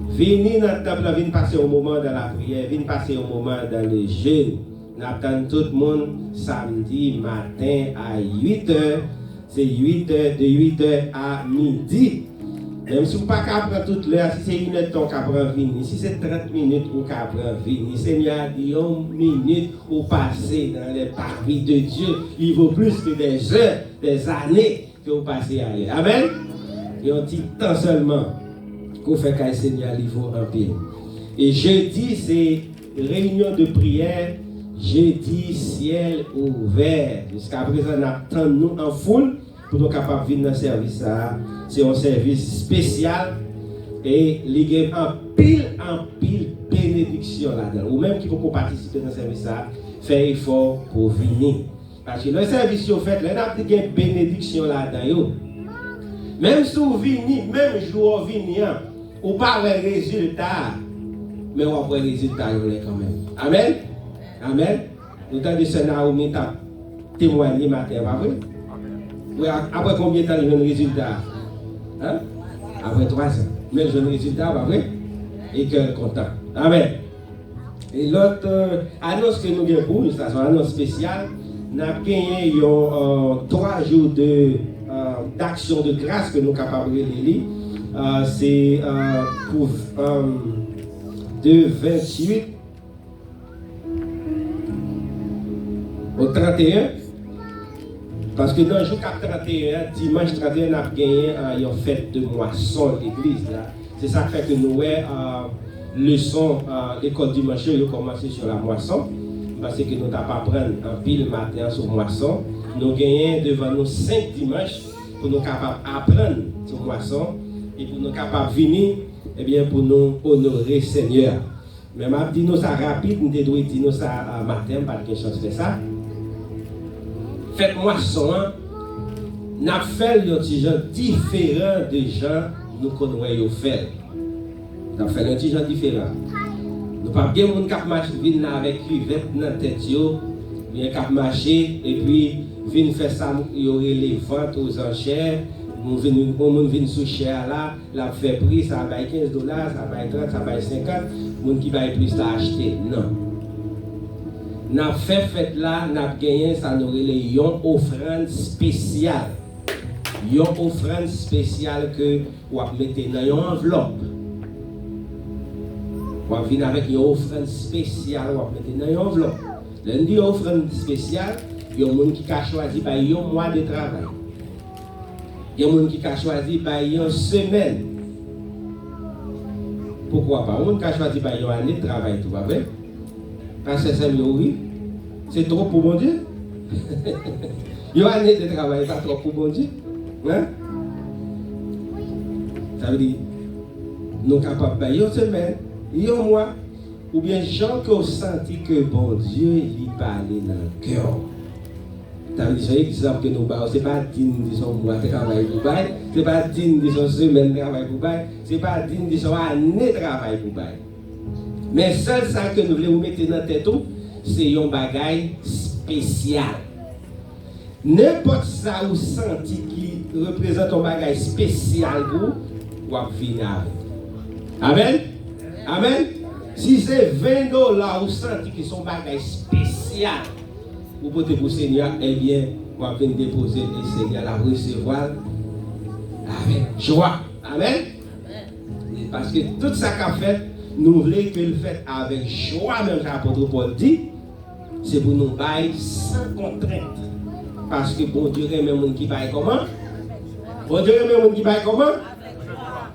Venez dans le temple, venez passer un moment dans la prière, venez passer un moment dans le jeûne. Nous attendons tout le monde samedi matin à 8h. C'est 8h, de 8h à midi. Même si vous ne pouvez pas prendre toute l'heure, si c'est 1 heure de temps qu'à prendre venir, si c'est 30 minutes vous qu'à prendre venir, Seigneur a dit 1 minute pour passer dans les parvis de Dieu. Il vaut plus que des heures, des années que vous passez ailleurs. Amen. Et un petit temps seulement qu'on fait qu'à Seigneur, il vaut un pile. Et jeudi, c'est réunion de prière. Jeudi, ciel ouvert. Jusqu'à présent, nous attendons en foule pour nous capables de venir dans le service. C'est un service spécial et il y a en pile bénédiction là-dedans. Ou même qui peut participer dans le service, faire effort pour venir. Parce que le service que vous faites, il y a une bénédiction là-dedans. Même si vous venez, même jour vous venez, vous n'avez pas de résultat, mais vous avez des résultats quand même. Amen. Amen. Nous avons des scénarios où nous avons témoigné matin, pas vrai? Oui, après combien de temps il y a un résultat? Hein? Après 3 ans. Mais il y a un résultat, pas vrai? Et que content. Amen. Et l'autre annonce que nous avons pour nous, c'est une annonce spéciale. Nous avons gagné 3 jours d'action de grâce que nous sommes capables de lire. C'est pour de 28 au 31, parce que dans le jour 31, dimanche 31, on a gagné une fête de moisson l'église. C'est ça qui fait que nous leçon à l'école dimanche, il a commencé sur la moisson. Parce que nous n'avons pas prendre un pile matin sur moisson. Nous gagnons devant nous 5 dimanches pour nous capables d'apprendre sur moisson et pour nous capables de venir eh bien, pour nous honorer Seigneur. Mais je dis nous ça rapide, nous devons dire nous ça matin, pas de chance de faire ça. Faites moisson, nous avons fait des gens différents de gens nous connaissons faire. Nous avons fait des gens différents. Nous pas bien monde qui marche vinn avec cuvette dans tête yo, bien qui marcher et puis vinn faire ça y aurait les ventes aux enchères, nous vinn sous cher là, la fait prix ça va $15, ça va 30, ça va 50, monde qui va plus ça acheter. Non. N'a fait fête là, n'a gagné ça nous les yon offrande spéciale. Yon offrande spéciale que ou mettre dans une enveloppe. On va venir avec une offrande spéciale, on va mettre dans une enveloppe. Lundi, une offrande spéciale, il y a des gens qui ont choisi un mois de travail. Il y a des gens qui ont choisi une semaine. Pourquoi pas? Il y a des gens qui ont choisi une année de travail, tout va bien. Parce que c'est oui, c'est trop pour bon Dieu. Il y a une année de travail, c'est trop pour bon Dieu. Hein? Ça veut dire, nous sommes capables de faire une semaine. Yo moi, ou bien gens qui ont senti que bon Dieu lui parlait dans le cœur. T'as dit, c'est exemple que nous parlons, ce n'est pas digne de son mois de travail pour bail, ce n'est pas digne de son semaine de travail pour bail, ce n'est pas digne de son année de travail pour bail. Mais seul ça que nous voulons mettre dans la tête, c'est un bagage spécial. N'importe ça ou senti qui représente un bagage spécial pour ou venir avec. Amen. Amen. Si c'est $20 ou senti qui sont bagages spécial pour porter pour le Seigneur, eh bien, on va venir déposer le Seigneur, la recevoir avec joie. Amen. Parce que tout ça qu'a fait, nous voulons que le fait avec joie, même l'apôtre Paul dit, c'est pour nous bailler sans contrainte. Parce que bon Dieu aime les gens qui baillent comment? Bon Dieu aime les gens qui baillent comment?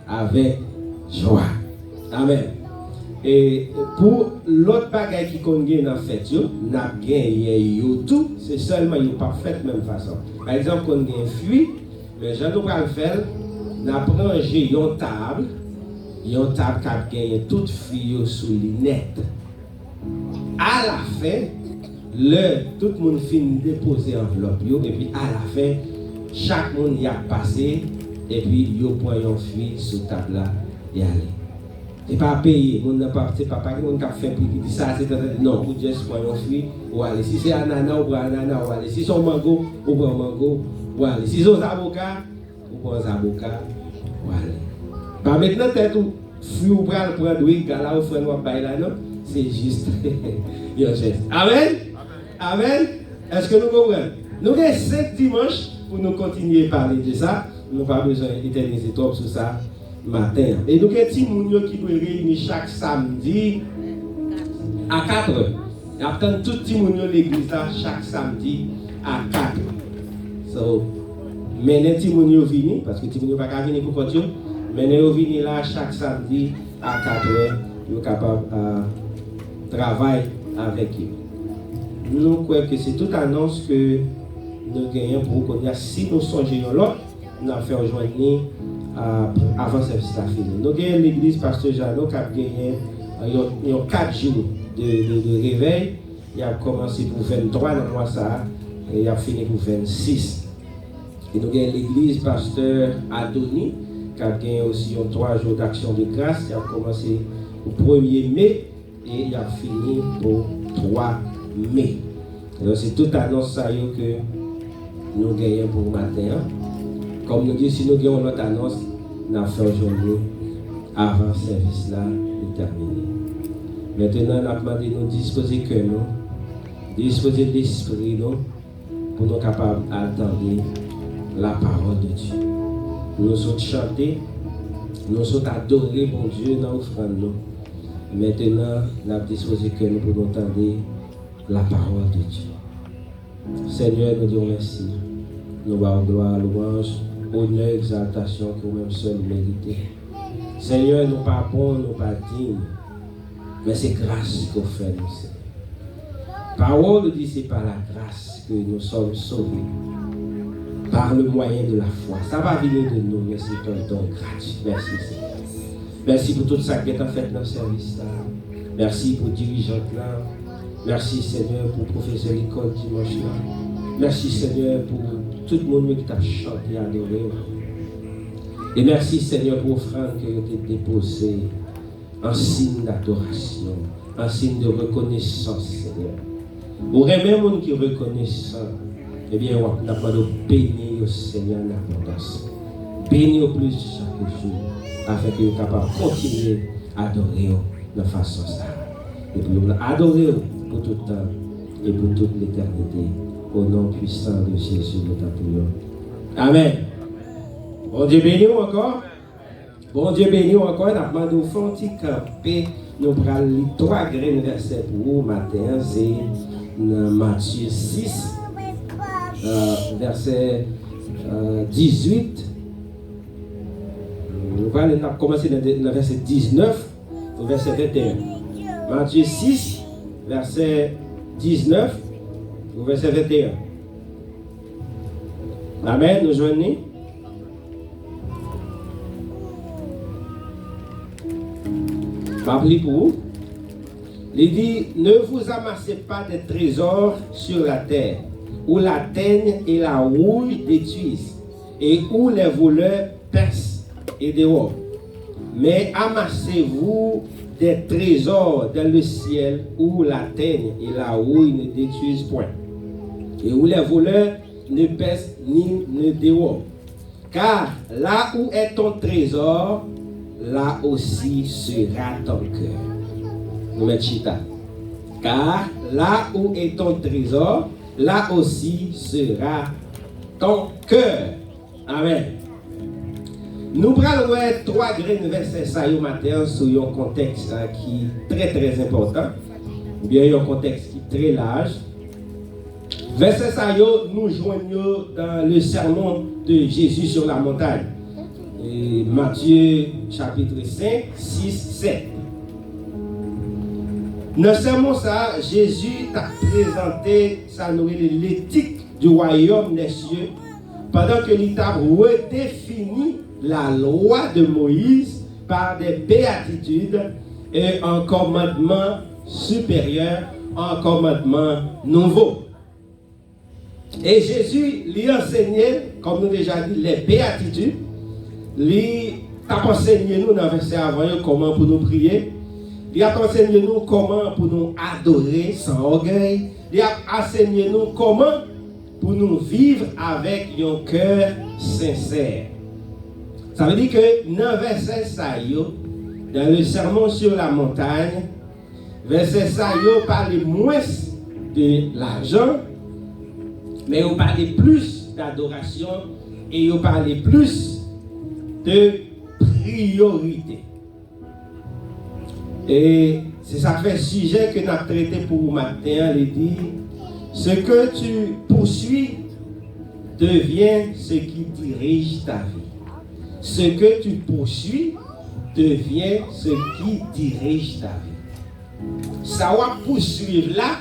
Avec joie. Amen. Et pour l'autre bagaille qui convient dans la fête, nous avons gagné tout, c'est seulement pas fait de la même façon. Par exemple, quand on a un fruit, mais je dois le faire, nous avons rangé une table qui a gagné tout fruit sous les nets. À la fin, tout le monde finit de déposer l'enveloppe, et puis à la fin, chaque monde y a passé, et puis il prend un fruit sur la table là et aller. C'est pas payé, c'est pas qui on a fait pour dire ça, c'est non, vous juste prenez un fruit, ou aller. Si c'est ananas, ou ananas, ou aller. Si c'est mango, ou prend mango, ou aller. Si c'est avocats, ou prend avocats, ou aller. Pas maintenant, tête ou fruit ou prendre douille, gala ou frère ou bail là, non, c'est juste un geste. Amen. Amen. Est-ce que nous comprenons? Nous avons 5 dimanches pour nous continuer à parler de ça. Nous n'avons pas besoin d'éterniser trop sur ça. Matin. Et nous avons des petits gens qui doivent réunir chaque samedi à 4 heures. Nous avons tout le petit monde à l'église chaque samedi à 4 heures. So, mais les petits gens viennent, parce que les petits gens ne peuvent pas venir pour continuer, mais ils viennent là chaque samedi à 4 heures. Ils sont capables de travailler avec eux. Nous croyons que c'est toute annonce que nous gagnons pour qu'on ait, si nous songeons l'autre, nous avons fait rejoindre avant ce service la fini. Nous avons l'église Pasteur Jeannot qui a gagné 4 jours de réveil. Il a commencé pour 23 dans le mois ça et il a fini pour 26. Et nous avons l'église Pasteur Adoni qui a gagné aussi 3 jours d'action de grâce. Il a commencé au 1er mai et il a fini pour 3 mai. Donc c'est toute annonce ça que nous gagnons pour le matin. Comme nous disons, si nous avons notre annonce, nous avons fait aujourd'hui avant le service là de terminer. Maintenant, nous avons demandé de nous disposer que nous, disposer l'esprit nous, pour nous capables d'attendre la parole de Dieu. Nous sommes chantés, nous sommes adorés bon Dieu dans l'offrande nous. Maintenant, nous avons disposé que nous pour nous entendre la parole de Dieu. Seigneur, nous disons merci. Nous avons gloire, louange, honneur, exaltation que vous-même seul méritez. Seigneur, nous pas bons, nous pas dignes. Mais c'est grâce qu'on fait, nous, Seigneur. Parole dit, c'est par la grâce que nous sommes sauvés. Par le moyen de la foi. Ça va venir de nous, mais c'est un don gratuit. Merci, Seigneur. Merci pour tout ça que tu as fait dans le service là. Merci pour dirigeante là. Merci, Seigneur, pour professeur l'école dimanche là. Merci, Seigneur, pour tout le monde qui t'a chanté, adoré. Et merci, Seigneur, pour l'offrande que tu as déposée en signe d'adoration, en signe de reconnaissance, Seigneur. Pour même les gens qui reconnaissent ça, eh bien, on a pas de bénir au Seigneur en abondance. Bénir au plus chaque jour, afin que nous capables de continuer à adorer de façon ça. Et puis, nous adorer pour tout le temps et pour toute l'éternité. Au nom puissant de Jésus, nous t'appelons. Amen. Bon Dieu béni encore. Bon Dieu béni encore. Nous avons demandé au fond de camper. Nous prenons les 3 grains versets pour vous matin. C'est Matthieu 6. Verset 18. Nous allons commencer dans le verset 19 au verset 21. Matthieu 6, verset 19 au verset 21. Amen, nous joignons. Je vais pour vous. Il dit, ne vous amassez pas des trésors sur la terre, où la teigne et la rouille détruisent, et où les voleurs percent et dévorent. Mais amassez-vous des trésors dans le ciel, où la teigne et la rouille ne détruisent point, et où les voleurs ne percent ni ne dévorent. Car là où est ton trésor, là aussi sera ton cœur. Nous mettons chita. Car là où est ton trésor, là aussi sera ton cœur. Amen. Nous prenons 3 grains de versets ça au matin sur un contexte qui est très très important. Ou bien un contexte qui est très large. Verset ça nous joignons dans le sermon de Jésus sur la montagne. Et Matthieu chapitre 5, 6, 7. Dans ce sermon, Jésus t'a présenté l'éthique du royaume des cieux pendant que il t'a redéfini la loi de Moïse par des béatitudes et un commandement supérieur, un commandement nouveau. Et Jésus lui enseignait, comme nous déjà dit, les béatitudes. Il a enseigné nous dans le verset avant comment pour nous prier. Il a enseigné nous comment pour nous adorer sans orgueil. Il a enseigné nous comment pour nous vivre avec un cœur sincère. Ça veut dire que dans le verset Sayo, dans le sermon sur la montagne, verset Sayo parle moins de l'argent, mais on parle plus d'adoration et on parle plus de priorité. Et c'est ça fait sujet que nous avons traité pour matin, il dit, ce que tu poursuis devient ce qui dirige ta vie. Ce que tu poursuis devient ce qui dirige ta vie. Ça va poursuivre là,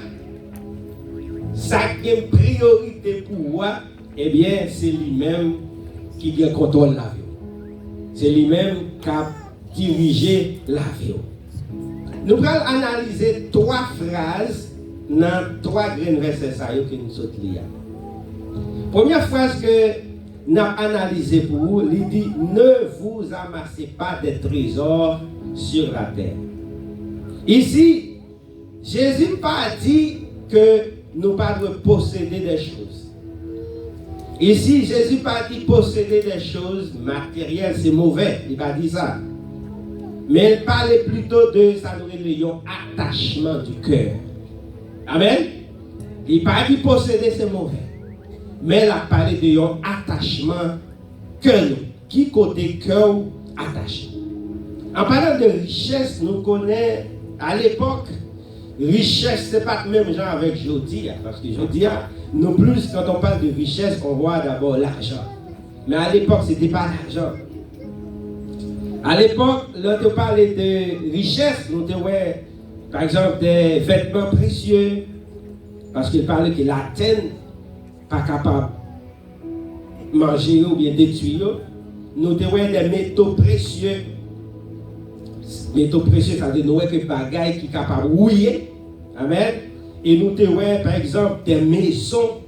ça qui est une priorité pour moi, eh bien c'est lui-même qui contrôle la vie. C'est lui-même qui a dirigé la vie. Nous allons analyser 3 phrases dans 3 grains versets que nous sommes liés. Première phrase que nous avons analysée pour vous, il dit ne vous amassez pas des trésors sur la terre. Ici, Jésus n'a pas dit que nous ne pas posséder des choses. Ici, Jésus n'a pas dit posséder des choses matérielles, c'est mauvais, il n'a pas dit ça. Mais il parlait plutôt de ça, attachement du cœur. Amen. Il n'a pas dit posséder, c'est mauvais. Mais il a parlé de un attachement cœur. Qui côté cœur attaché. En parlant de richesse, nous connaissons à l'époque, richesse, ce n'est pas le même genre avec Jodia. Parce que Jodia, non plus, quand on parle de richesse, on voit d'abord l'argent. Mais à l'époque, ce n'était pas l'argent. À l'époque, lorsque on parlait de richesse, nous Par exemple, des vêtements précieux, parce qu'il parlait que la terre pas capable de manger ou bien détruire. Nous avons des métaux précieux. Métaux précieux, ça veut dire que des bagailles qui sont capables de rouiller. Amen. Et nous avons par exemple des maisons.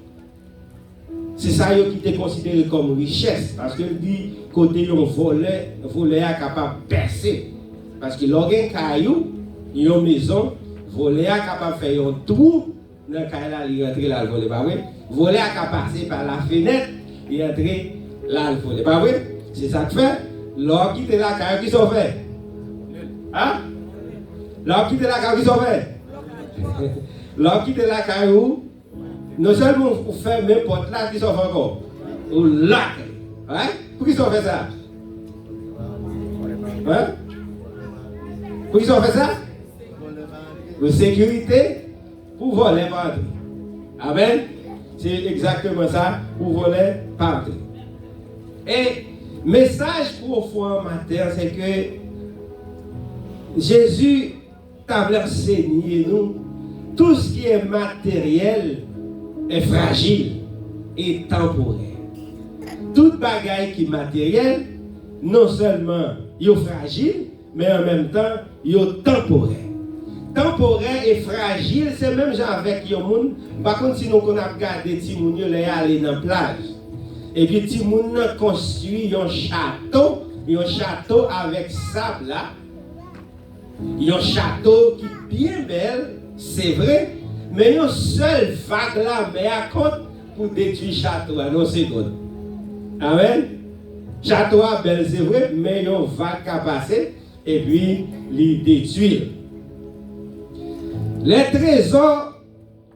C'est ça qui est considéré comme richesse. Parce que dit côté un voleur est capable de percer. Parce que l'organe un caillou, une maison, voleur est capable de faire un trou dans le caillou, il rentre là, le voler. Pas vrai? Voleur est capable de passer par la fenêtre, il rentre là, le voler. Pas vrai? C'est ça que fait. L'or qui est là, qui sont fait? Hein? L'or qui est là, qui sont fait? L'or qui est là, caillou, non seulement vous faites même porte là, qui sont fait encore? Ou là. Hein? Pour qui sont fait ça? Hein? Pour qui sont fait ça? Pour sécurité, pour voler pas entrer. Amen? C'est exactement ça, pour voler pas entrer. Et message profond en matin, c'est que Jésus t'a enseigné nous, tout ce qui est matériel est fragile et temporaire. Toute bagaille qui est matérielle, non seulement il est fragile, mais en même temps, il est temporaire. Temporaire et fragile, c'est même genre avec les gens. Par contre, si nous avons regardé les gens qui aller dans la plage, et puis les gens construit un château avec sable là, un château qui est bien belle, c'est vrai, mais une seule vague là, mais à compte pour détruire le château à nos secondes. Amen. Château est belle, c'est vrai, mais une vague qui a passé, et puis il détruit. Les trésors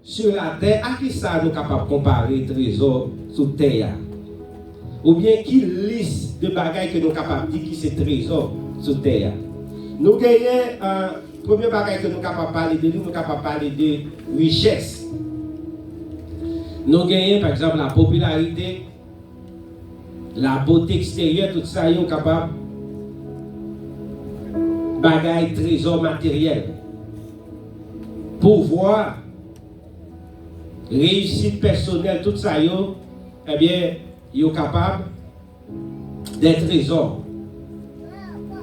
sur la terre, à qui ça nous capables de comparer les trésors sur la terre? Ou bien qui liste de bagailles que nous sommes capables de dire qui c'est trésor sur la terre? Nous gagnons un premier bagage que nous sommes capables de parler de nous sommes capables de parler de richesse. Nous gagnons par exemple la popularité, la beauté extérieure, tout ça, nous sommes capables de bagailles, trésors matériels. Pouvoir, réussite personnelle, tout ça, eh bien, ils sont capables d'être trésors.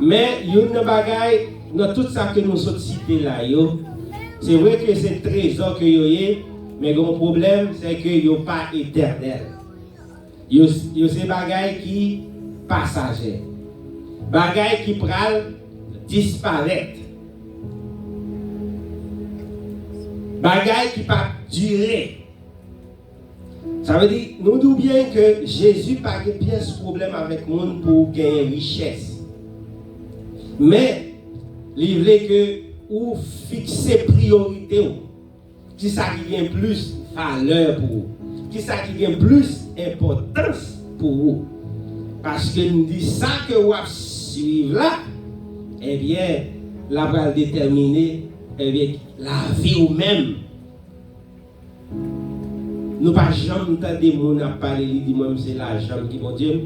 Mais il y a une bagaille, dans tout ça que nous sommes cités là, c'est vrai que c'est trésor que vous avez, mais le problème, c'est que vous n'êtes pas éternel. Il y a ces bagailles qui passagers. Bagailles qui pral disparaître. Bagaille qui pas durer. Ça veut dire, nous disons bien que Jésus n'a pas bien ce problème avec le monde pour gagner richesse. Mais, il veut que vous fixez priorité. Qui ça qui gagne plus valeur pour vous? Qui ça qui gagne plus importance pour vous? Parce que nous disons ça que vous suivez là, eh bien, la va déterminer avec la vie ou même. Nous ne pouvons jamais entendre des gens parler, ils disent c'est l'argent qui est bon Dieu.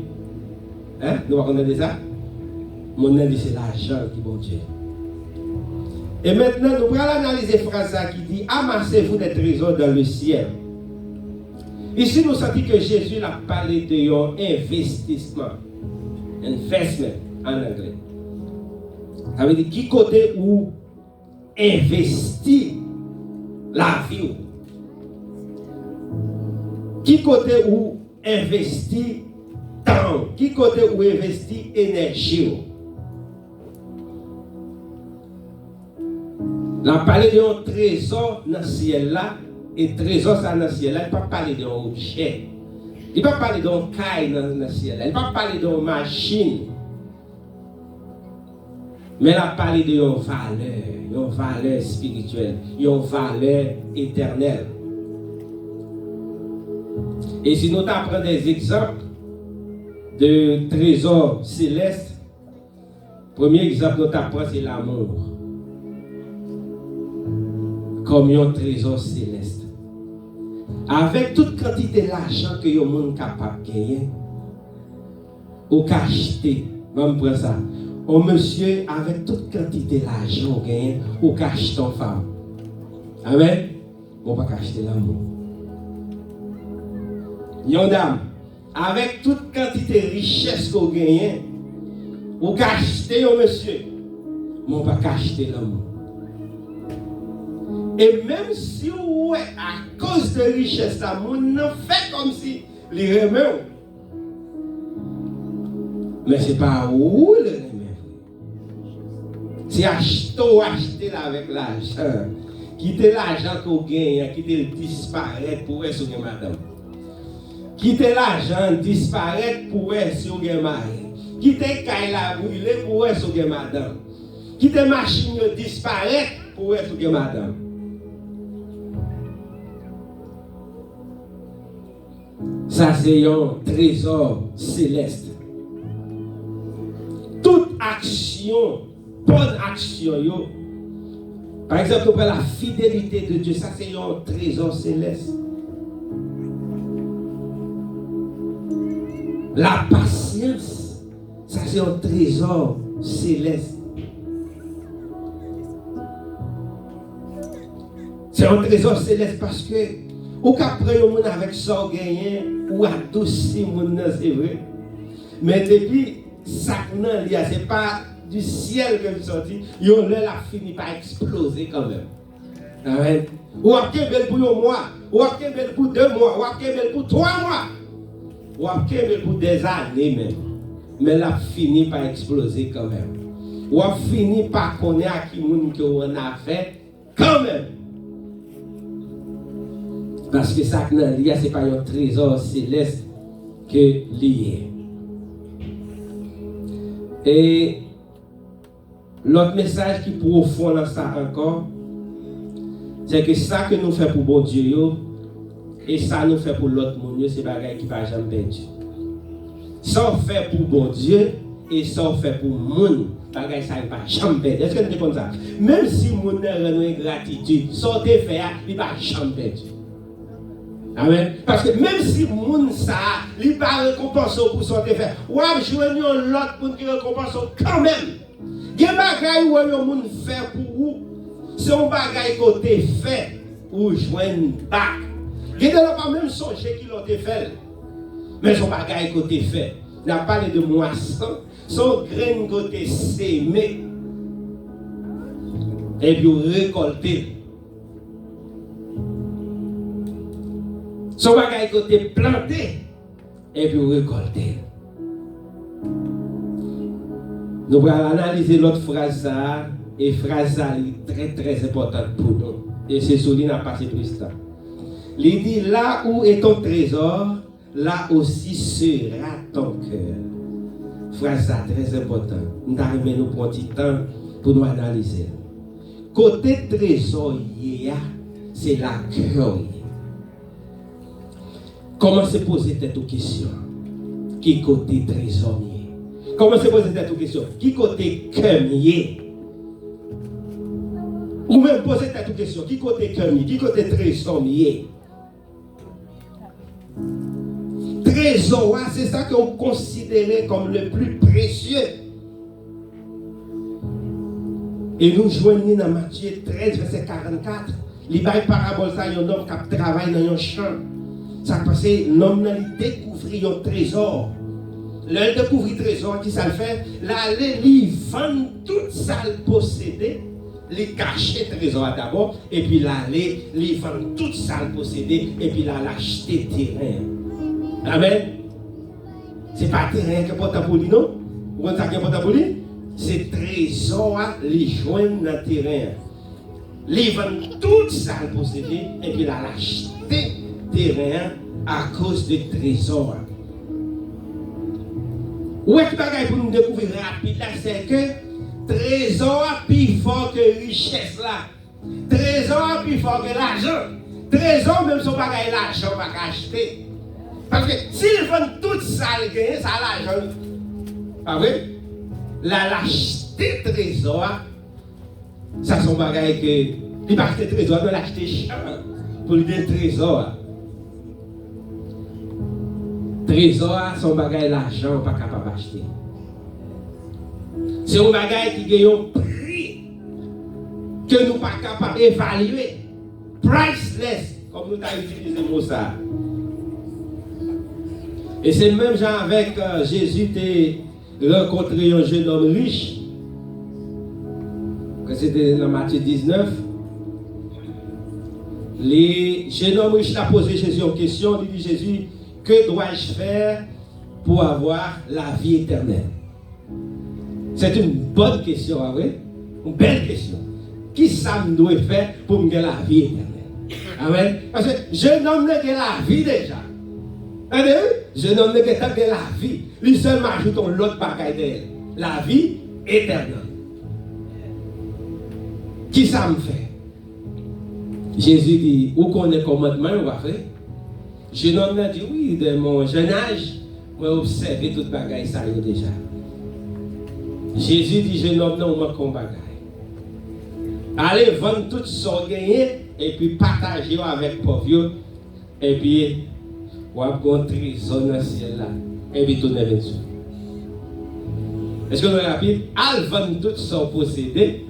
Hein? Nous ne pouvons pas entendre ça? Mon dit c'est l'argent qui est bon Dieu. Et maintenant, nous allons analyser la phrase qui dit amassez-vous des trésors dans le ciel. Ici, nous sentons que Jésus a parlé de un investissement. Investment en anglais. Ça veut dire qui côté où investir la vie. Qui côté où investir temps. Qui côté où investir énergie. On a parlé d'un trésor dans le ciel là. Et trésor ça dans le ciel là, il ne peut pas parler d'un objet. Il ne peut pas parler d'un caille dans le ciel là. Il ne peut pas parler d'une machine. Mais il a parlé d'une valeur spirituelle, une valeur éternelle. Et si nous apprenons des exemples de trésors célestes, premier exemple nous apprenons c'est l'amour. Comme un trésor céleste. Avec toute quantité d'argent que le monde est capable de gagner, ou qu'acheter, on prend ça. un monsieur avec toute quantité d'argent gagné ou cache ton femme. Amen. On va pas acheter l'amour. Yon dame, avec toute quantité de richesse qu'on gagne, ou acheter un monsieur, on va pas acheter l'amour. Et même si ou à cause de richesse, ça moun fait comme si les remet. Mais c'est pas où le remet. C'est acheter avec l'argent. Quitter l'argent qu'on gagne, quitter le disparaître pour être sur madame. Quitter l'argent disparaître pour être sur mari. Quitter la brûler pour être sur madame. Quitter machine disparaître pour être sur madame. Ça c'est un trésor céleste. Toute action, bonne action, par exemple, pour la fidélité de Dieu, ça c'est un trésor céleste. La patience, ça c'est un trésor céleste. C'est un trésor céleste parce que, ou qu'après, on avec ça, on gagne, ou adouci, c'est vrai. Mais depuis, ça, c'est pas du ciel que vous sortez, yon l'a fini par exploser quand même. Amen. Ou après belle pour un mois, ou après belle pour 2 mois, ou après belle pour 3 mois, ou après belle pour des années même. Mais l'a fini par exploser quand même. Ou a fini par connaître à qui moun que on a fait quand même. Parce que ça c'est pas un trésor céleste que lié. Et l'autre message qui est profond dans ça encore, c'est que ça que nous faisons pour bon Dieu, et ça nous fait pour l'autre monde, c'est des choses qui ne va jamais perdre. Ça on fait pour bon Dieu, et ça on fait pour le monde, ça ne va jamais perdre. Est-ce que vous êtes comme ça? Même si le monde a une gratitude, ça on fait, il ne va jamais perdre. Amen. Parce que même si le monde ça, il va récompenser pour son fait, ou à joindre l'autre monde qui récompense quand même. Il y a des choses que le monde fait pour vous. C'est un bagage côté fait pour joindre bac. Il y a pas même songer qui l'ont fait. Mais son bagage côté fait. Il a parlé de moisson, son grain côté sémé. Et puis récolter. Son bagage côté planté. Et puis récolter. Nous allons analyser l'autre phrase ça, et phrase ça est très très importante pour nous. Et c'est sur lui qu'on a passé plus de temps. Il dit, là où est ton trésor, là aussi sera ton cœur. Phrase ça très importante. Nous allons nous prendre du temps pour nous analyser. Côté trésor, c'est la cœur. Comment se poser cette question? Qui côté trésor? Comment se poser cette question? Qui côté cœur? Ou même poser cette question, qui côté cœur? Qui côté trésor? Trésor, c'est ça qu'on considère comme le plus précieux. Et nous joignons dans Matthieu 13, verset 44. Il y a une parabole, ça, il y a un homme qui travaille dans un champ. Ça passe, l'homme a découvert un trésor. L'un découvrit le trésor, qui ça le fait? Là, il vend tout ça le possédé. Il cache le trésor d'abord, et puis là, il vend tout ça le possédé, et puis là, l'acheter terrain. Amen. C'est pas terrain qui est important pour lui, non? Vous comprenez ça qui est important pour lui? C'est trésor, il joint dans le terrain. Il vend tout ça le possédé, et puis là, l'acheter terrain à cause du trésor. Où est-ce que pour nous découvrir rapide là, c'est que trésor plus fort que richesse là. Trésor plus fort que l'argent. Trésor même son bagage l'argent va acheter. Parce que s'il vend tout ça, il gagne ça l'argent. Pas vrai? L'acheter trésor, ça son bagage que il va acheter trésor, il va l'acheter cher pour lui donner trésor. Trésor, son bagage l'argent pas capable d'acheter. C'est un bagage qui gagne un prix que nous ne sommes pas capables d'évaluer. Priceless, comme nous avons utilisé le mot ça. Et c'est même genre avec Jésus a rencontré un jeune homme riche. Que c'était dans Matthieu 19. Le jeune homme riche a posé Jésus une question. Il dit Jésus, que dois-je faire pour avoir la vie éternelle? C'est une bonne question, vrai? Une belle question. Qui ça me doit faire pour me gagner la vie éternelle? Amen. Parce que jeune homme n'a que la vie déjà. Jeune homme n'a que la vie. Lui seul m'ajoute l'autre bagaille d'elle. La vie éternelle. Qui ça me fait? Jésus dit, où connaît commandement, on va faire? Jeune homme a dit, oui, de mon jeune âge, moi observé toute bagaille ça y est déjà. Jésus dit, jeune homme, non, on manque un bagaille. Allez vendre tout ce gagné et puis partager avec pauvres. Et puis, on va rentrer dans le ciel là. Et puis, tourner vers Dieu. Est-ce que vous avez rapide? Allez vendre tout ce possédé.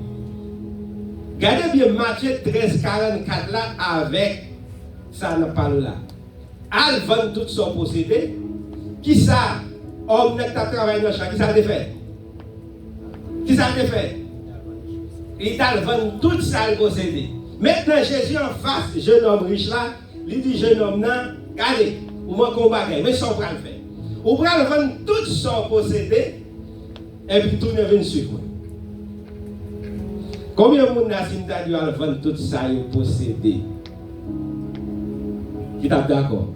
Regardez bien Matthieu 13, 44 là avec ça ne parle là. Allez vendre tout ce possédé. Qui ça? Homme n'est pas travaillé dans le champ. Qui ça a fait? Qui ça a fait? Il a vendu tout ça le possédé. Maintenant, Jésus en face, jeune homme riche là, il dit jeune homme là, regardez, ou moi qu'on bagaille, mais sans le faire. Ou va le vendre tout son possédé, et puis tout ne vient suivre. Combien de monde a dit à vendre tout ça le possédé? Qui t'a d'accord?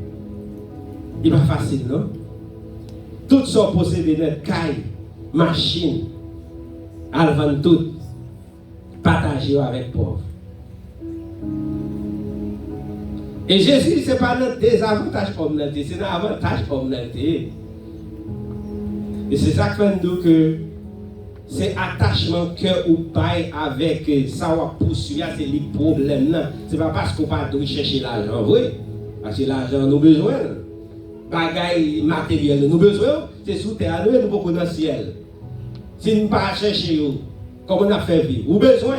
Il n'est pas facile, non? Tout son possédé, net, caille, machine, à vendre tout. Partager avec pauvres. Et Jésus, ce n'est pas notre désavantage comme notre, c'est un avantage comme notre. Et c'est ça qui fait nous que c'est attachement cœur ou paille avec ça ou poursuivre, c'est le problème. Ce n'est pas parce qu'on va chercher l'argent, oui. Parce que l'argent, nous besoin. Bagaille matériel, nous besoin. C'est sous terre, nous beaucoup dans le ciel. Si nous ne pas chercher, comme on a fait vivre, ou besoin.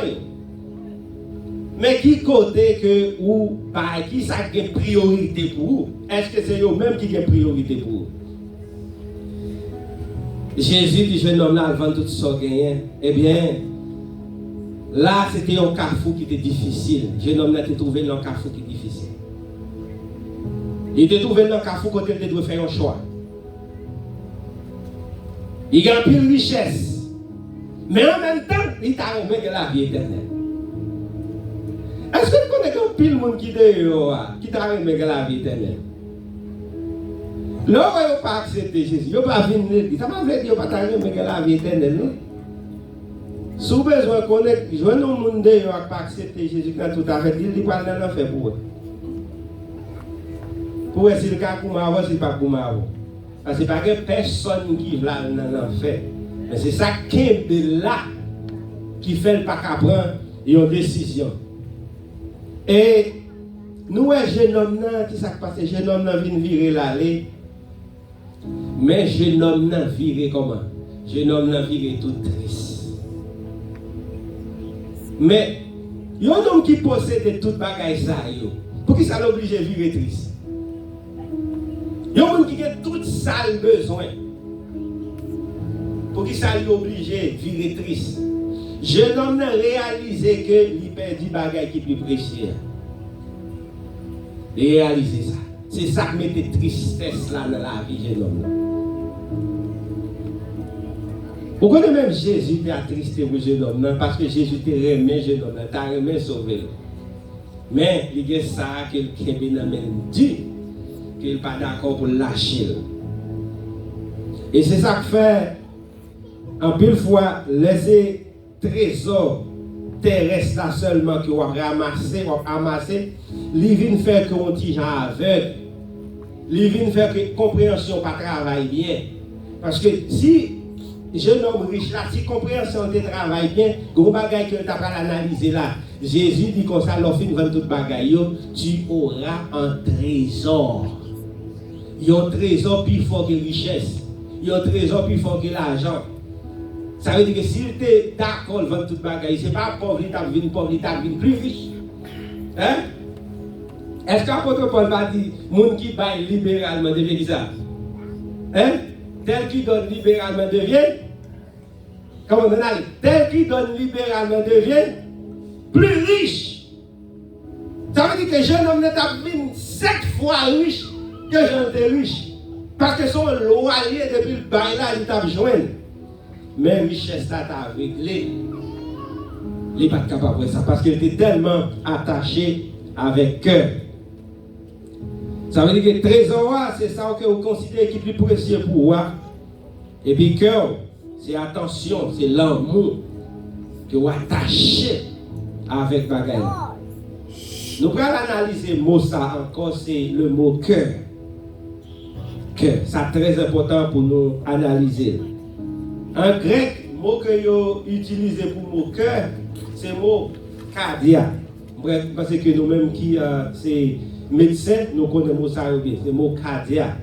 Mais qui côté que ou pas qui ça qui est priorité pour vous? Est-ce que c'est eux-mêmes qui ont priorité pour vous? Jésus dit jeune homme là avant tout ça gagné. Eh bien, là c'était un carrefour qui était difficile. Jeune homme là était trouvé dans un carrefour qui est difficile. Il était trouvé dans un carrefour côté il doit faire un choix. Il a plus de richesse. Mais en même temps, il t'a remis de la vie éternelle. Est-ce que tu connais un pile monde qui t'a remis de la vie éternelle? Là, il n'a pas accepté Jésus. Il n'a pas venir. Il n'a pas dit qu'il n'a pas remis de la vie éternelle. Si vous avez besoin de connaître, je vois un monde qui n'a pas accepté Jésus quand tout a fait, il dit qu'il n'a pas fait pour eux. Pour eux, si le cas pour moi, c'est pas pour moi. Parce que ce n'est pas personne qui va l'en faire. Mais c'est ça qui est là qui fait le pas qu'à prendre une décision. Et nous, les jeunes hommes, qui s'est passé? Jeune homme vient virer l'allée. Mais jeune homme virer comment? Jeune homme virer tout triste. Mais il y a un homme qui possède tout bagage ça. Pour qui ça l'oblige à virer triste? Il y a un homme qui a tout ça besoin. Pour qui ça lui obligé de virer triste. Jeune homme a réalisé que il perd du bagage qui est plus précieux. Il a réalisé ça. C'est ça qui mettait tristesse là dans la vie jeune homme. Pourquoi même Jésus était attristé pour jeune homme? Parce que Jésus était remis jeune homme, il t'a remis sauvé. Mais il y a ça qu'il dit qu'il n'est pas d'accord pour lâcher. Et c'est ça que fait. En pile fois, laisser trésor terrestre là seulement que vous ramasser, il vient faire que on dit aveugle, il vient faire que compréhension pas travaille bien. Parce que si jeune homme riche là, si compréhension te travaille bien, gros bagaille que tu n'as pas analysé là, Jésus dit comme ça, lorsqu'il vend toute bagaille, tu auras un trésor. Il y a un trésor plus fort que la richesse, il y a un trésor plus fort que l'argent. Ça veut dire que s'il était d'accord de vendre toute bagaille, ce n'est pas pauvre, il t'a vu pauvre, il t'a vu plus riche. Hein? Est-ce qu'apôtre Paul va dire, monde qui baille libéralement devient qui ça? Hein? Tel qui donne libéralement devient? Comment on dit? Tel qui donne libéralement devient plus riche. Ça veut dire que jeune homme n'est pas 7 fois riche que jeune était riche. Parce que son loyer depuis le bail là, il t'a joint. Mais richesse t'a réglé. Il n'est pas capable de ça parce qu'il était tellement attaché avec cœur. Ça veut dire que trésor, c'est ça que vous considérez qui est plus précieux pour vous. Et puis cœur, c'est attention, c'est l'amour que vous attachez avec bagaille. Nous allons analyser le mot ça encore, c'est le mot cœur. Cœur, c'est très important pour nous analyser. En grec, le mot que vous utilisez pour le mot cœur, c'est le mot cardia. Bref, parce que nous-mêmes qui c'est médecins, nous connaissons le mot ça, c'est le mot cardia,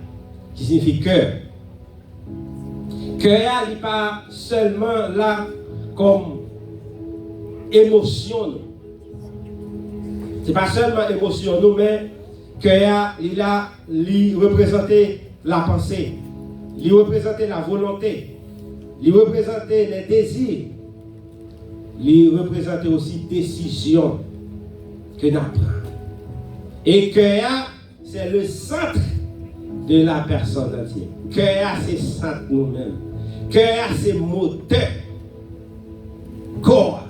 qui signifie cœur. Cœur n'est pas seulement là comme émotion. Ce n'est pas seulement émotion, mais cœur, il représente la pensée, il représente la volonté, il représente les désirs, il représente aussi décision que nous prenons. Et cœur, c'est le centre de la personne entière. Cœur, c'est centre nous-mêmes. Cœur, c'est moteur. Corps.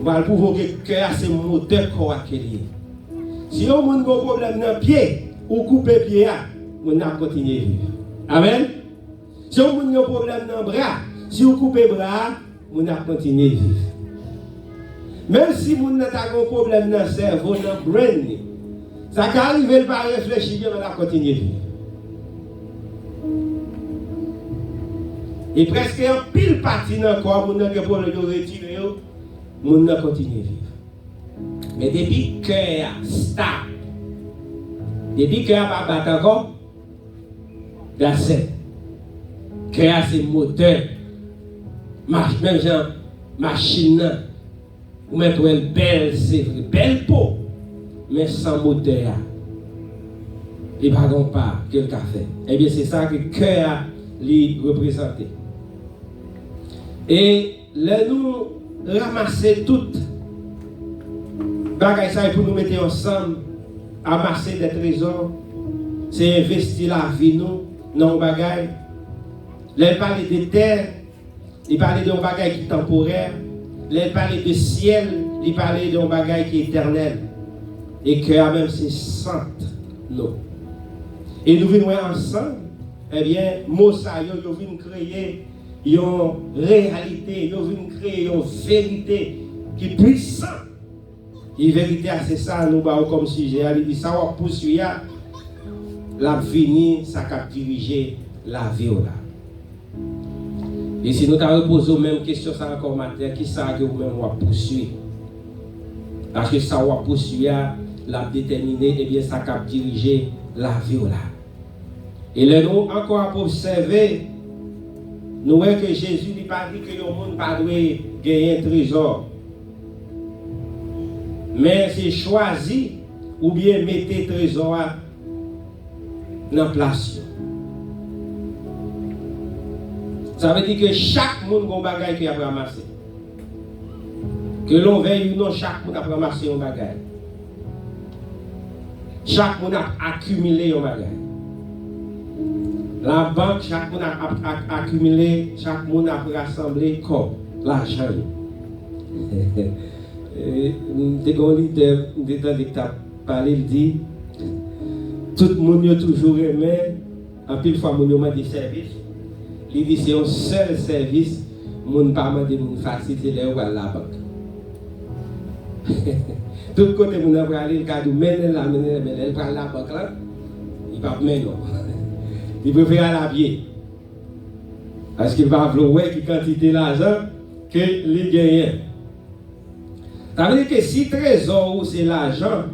On va prouver que cœur, c'est moteur corps qui est lié. Si on a un problème dans le pied, ou coupe le pied, on a continué à vivre. Amen. Si on a un problème dans le bras, si on coupe le bras, on a continué à vivre. Même si on a un problème dans le cerveau, dans le brain, ça peut arriver de ne pas réfléchir, mais on a continué à vivre. Et presque un pile parti dans le corps, on a un problème de retirer, on a continué à vivre. Mais depuis que cœur stable, depuis que cœur pas battre encore, c'est cœur c'est moteur. Même genre machine, ou mettre une belle, c'est vrai, belle peau, mais sans moteur. Et pas que le café. Eh bien c'est ça que le cœur lui représente. Et là nous ramasser toutes bagaille ça pour nous mettre ensemble, amasser des trésors, c'est investir la vie nous dans bagaille. Là il parle de terre, il parle de bagaille qui est temporaire, là il parle de ciel, il parle de bagaille qui est éternel. Et que même c'est centre nous. Et nous venons ensemble, eh bien, mot ça, nous venons créer une réalité, nous venons créer une vérité qui est puissante. Et vérité, c'est ça, nous avons comme sujet. Il dit, ça va poursuivre, la vie, ça va diriger la vie. Et si nous avons posé la même question, ça encore matin, qui ça que vous-même va poursuivre? Parce que ça va poursuivre, la déterminer, et bien ça va diriger la vie. Et là, nous encore observer, nous voyons que Jésus n'a pas dit que le monde pas doit gagner un trésor. Mais c'est choisi ou bien mettre trésor dans la place. Ça veut dire que chaque monde a un bagage qui a ramassé. Que l'on veille ou non, chaque monde a ramassé un bagage. Chaque monde a accumulé un bagage. La banque, chaque monde a accumulé, chaque monde a rassemblé comme l'argent. Des grands leaders, des gens qui ont parlé, il dit tout le monde a toujours aimé, en pile fois, mon a des services. Il dit c'est un seul service, mon pas demandé de faciliter les ou à la banque. Tout côté, mon a parlé, il a dit mener la banque là, il va mener non. Il préfère la pied. Parce qu'il va vouloir qu'il quantité d'argent que les gagnants. Ça veut dire que si trésor ou c'est l'argent,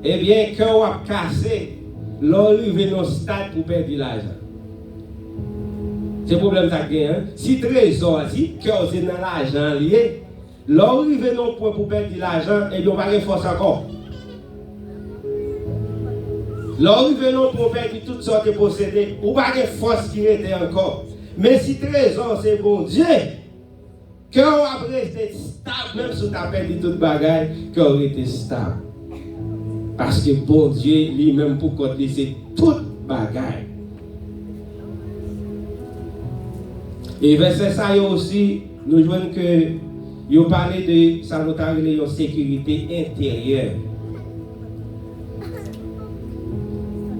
eh bien, quand on a cassé, l'on arrive dans le stade pour perdre l'argent. C'est le problème ça gagne. Hein? Si trésor, si cœur c'est dans l'argent lié, là où il veut non point pour perdre l'argent, et bien on va pas force encore. Là où il veut non pour perdre toutes sortes de possédés, on va pas force qui était encore. Mais si trésor c'est bon Dieu, cœur va rester stable, même si tu as perdu toute bagaille, cœur était stable. Parce que bon Dieu lui-même pour côté c'est toute bagaille. Et verset ça aussi, nous voyons que il parlait de ça nous a de sécurité intérieure.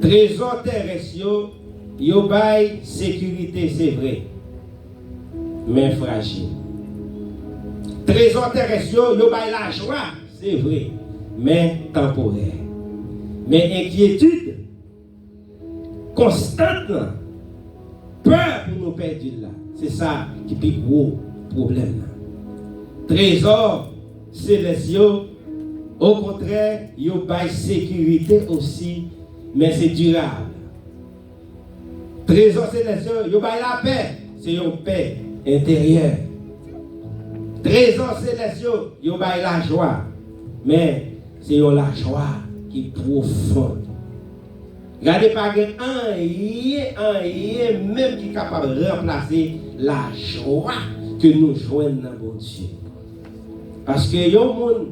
Trésor terrestre, yo bail sécurité, c'est vrai, mais fragile. Trésor terrestre, yo bail la joie, c'est vrai, mais temporaire. Mais inquiétude constante, peur pour nous perdre là. C'est ça qui est le plus gros problème. Trésor céleste, au contraire, yo bail sécurité aussi, mais c'est durable. Trésor céleste, yo bail la paix, c'est une paix intérieure. Trésor céleste, yo bail la joie, mais c'est la joie qui est profonde. Regardez pas un même qui est capable de remplacer la joie que nous joignons dans bon Dieu. Parce que yo monde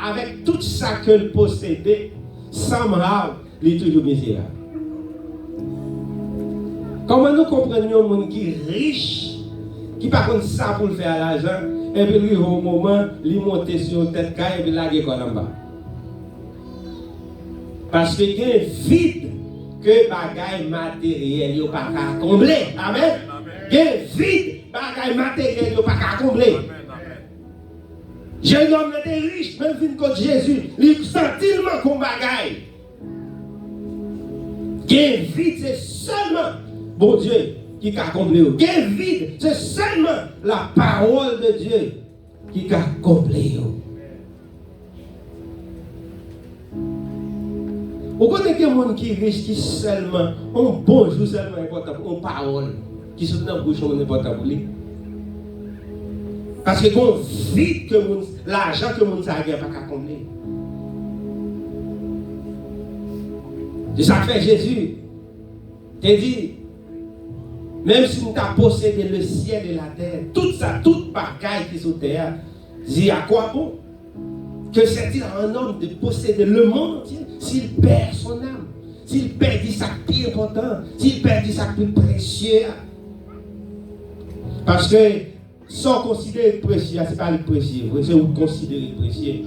avec tout ça que le possédait, sans mal, il est toujours misérable. Comment nous comprenons un monde qui est riche, qui par contre ça pour le faire à l'argent, et puis lui au moment, il monte sur une tête et puis la gueule en bas. Parce que il y a un vide que bagaille matériel yo pas qu'à combler. Amen. Il y a un vide bagaille matériel yo pas qu'à combler. Jeune homme était riche, même fin contre Jésus, il sentit comme bagaille. Il y a un vide, c'est seulement bon Dieu qui a comblé. Il y a un vide, c'est seulement la parole de Dieu qui a comblé. Vous connaissez quelqu'un qui est riche, qui seulement, un bonjour seulement important pour une parole, qui se dans le bouche important pour lui. Parce que qu'on vide que l'argent que mon n'a pas qu'à combler. C'est ça que fait Jésus. Il dit, même si nous avons possédé le ciel et la terre, tout ça, toute bagaille qui est sur terre, dit à quoi bon? Que c'est-il à un homme de posséder le monde entier s'il perd son âme, s'il perd ça plus important, s'il perd ça plus précieux? Parce que sans considérer précieux, ce n'est pas le précieux, c'est vous considérez précieux.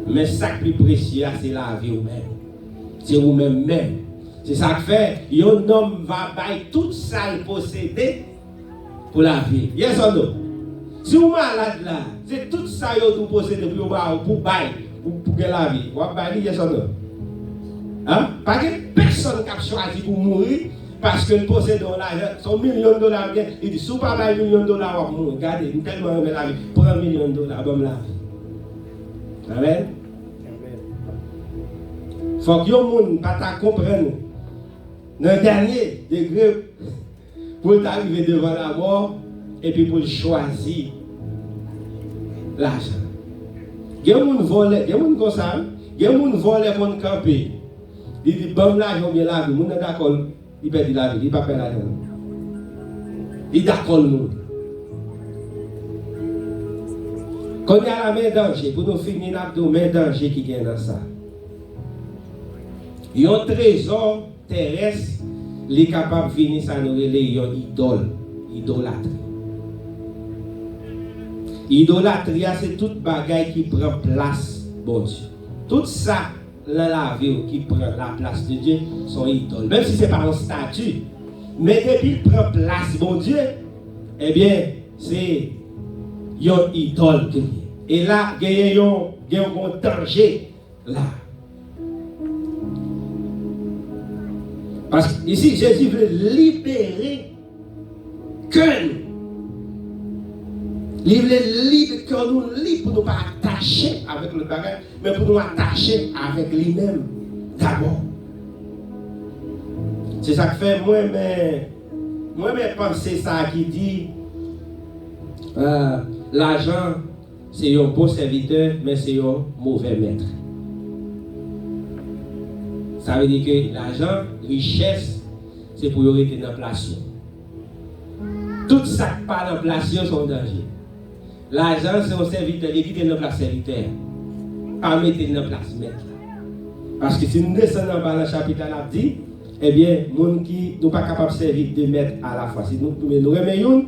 Mais ça plus précieux, c'est la vie vous-même. C'est vous-même même. C'est ça que fait, un homme va bailler tout ça il posséder pour la vie. Yes or no? Si vous êtes malade là, c'est tout ça que vous possédez pour bailler, pour la vie. Vous allez bailler, yes or no? Hein? Parce que personne qui a choisi pour mourir parce que le possédant l'argent, son $1 million, il dit, si vous ne pas $1 million, vous allez mourir. Regardez, nous tellement aimé la vie, pour $1 million, bon la vie. Amen? Il faut que les gens ne pas comprendre. Dans le dernier degré, pour arriver devant la mort et puis pour choisir l'argent. Il y a des gens qui volent, il y a des gens comme ça, il y a des gens qui volent pour camper. Il dit, bon l'argent, bien la vie, il est d'accord, il perd la vie, il ne peut pas perdre l'argent. Il est d'accord le monde. Quand il y a la main danger, pour nous finir, il y a la main danger qui vient dans ça. Il y a un trésor terrestre, il est capable de venir ça nous relayer une idole, idolâtrie. Idolâtrie, c'est toute bagaille qui prend place, bon Dieu. Tout ça, dans la vie qui prend la place de Dieu, sont idoles. Même si ce n'est pas un statut. Mais depuis qu'il prend place, bon Dieu, eh bien, c'est une idole. Et là, il y a un danger là. Parce que ici, Jésus veut libérer cœur. Il veut libérer cœur nous libre pour ne pas attacher avec le bagage, mais pour nous attacher avec lui-même d'abord. C'est ça que fait moi, mais moi-même penser ça qui dit l'argent, c'est un bon serviteur, mais c'est un mauvais maître. Ça veut dire que l'argent, richesse, c'est pour y rester dans la place. Tout ça qui part dans la place, c'est un danger. L'argent, c'est un serviteur, il est dans la place serviteur. Pas mettre dans la place maître. Parce que si nous descendons dans le chapitre, on a dit, eh bien, les gens qui ne sont pas capables de servir deux maîtres à la fois. Si nous remettons,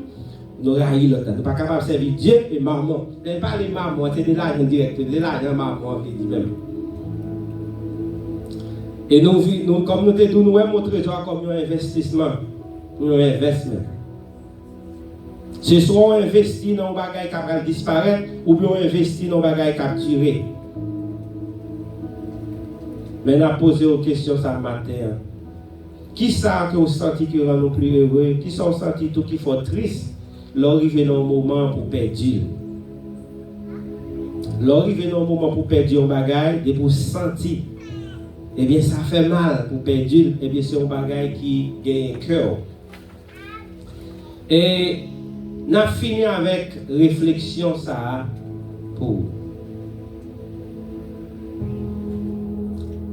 nous raillons l'autre. Nous ne sommes pas capables de servir Dieu et maman. Ce n'est pas les mamans, c'est de l'argent direct, de l'argent maman, même. Et nous, comme nous te disons, nous avons montré comme un investissement, un investment. C'est soit on investit dans un bagage qui va disparaître, ou bien on investit dans un bagage qui va durer. Mais on a posé une question ça matin. Qui ça que vous sentez qui rend nous plus heureux? Qui sont sentis tout qui font triste? L'arrivée dans un moment pour perdre. L'arrivée dans un moment pour perdre un bagage et pour sentir. Eh bien, ça fait mal pour perdre. Eh bien, c'est un bagage qui gagne un cœur. Et on a fini avec réflexion ça pour.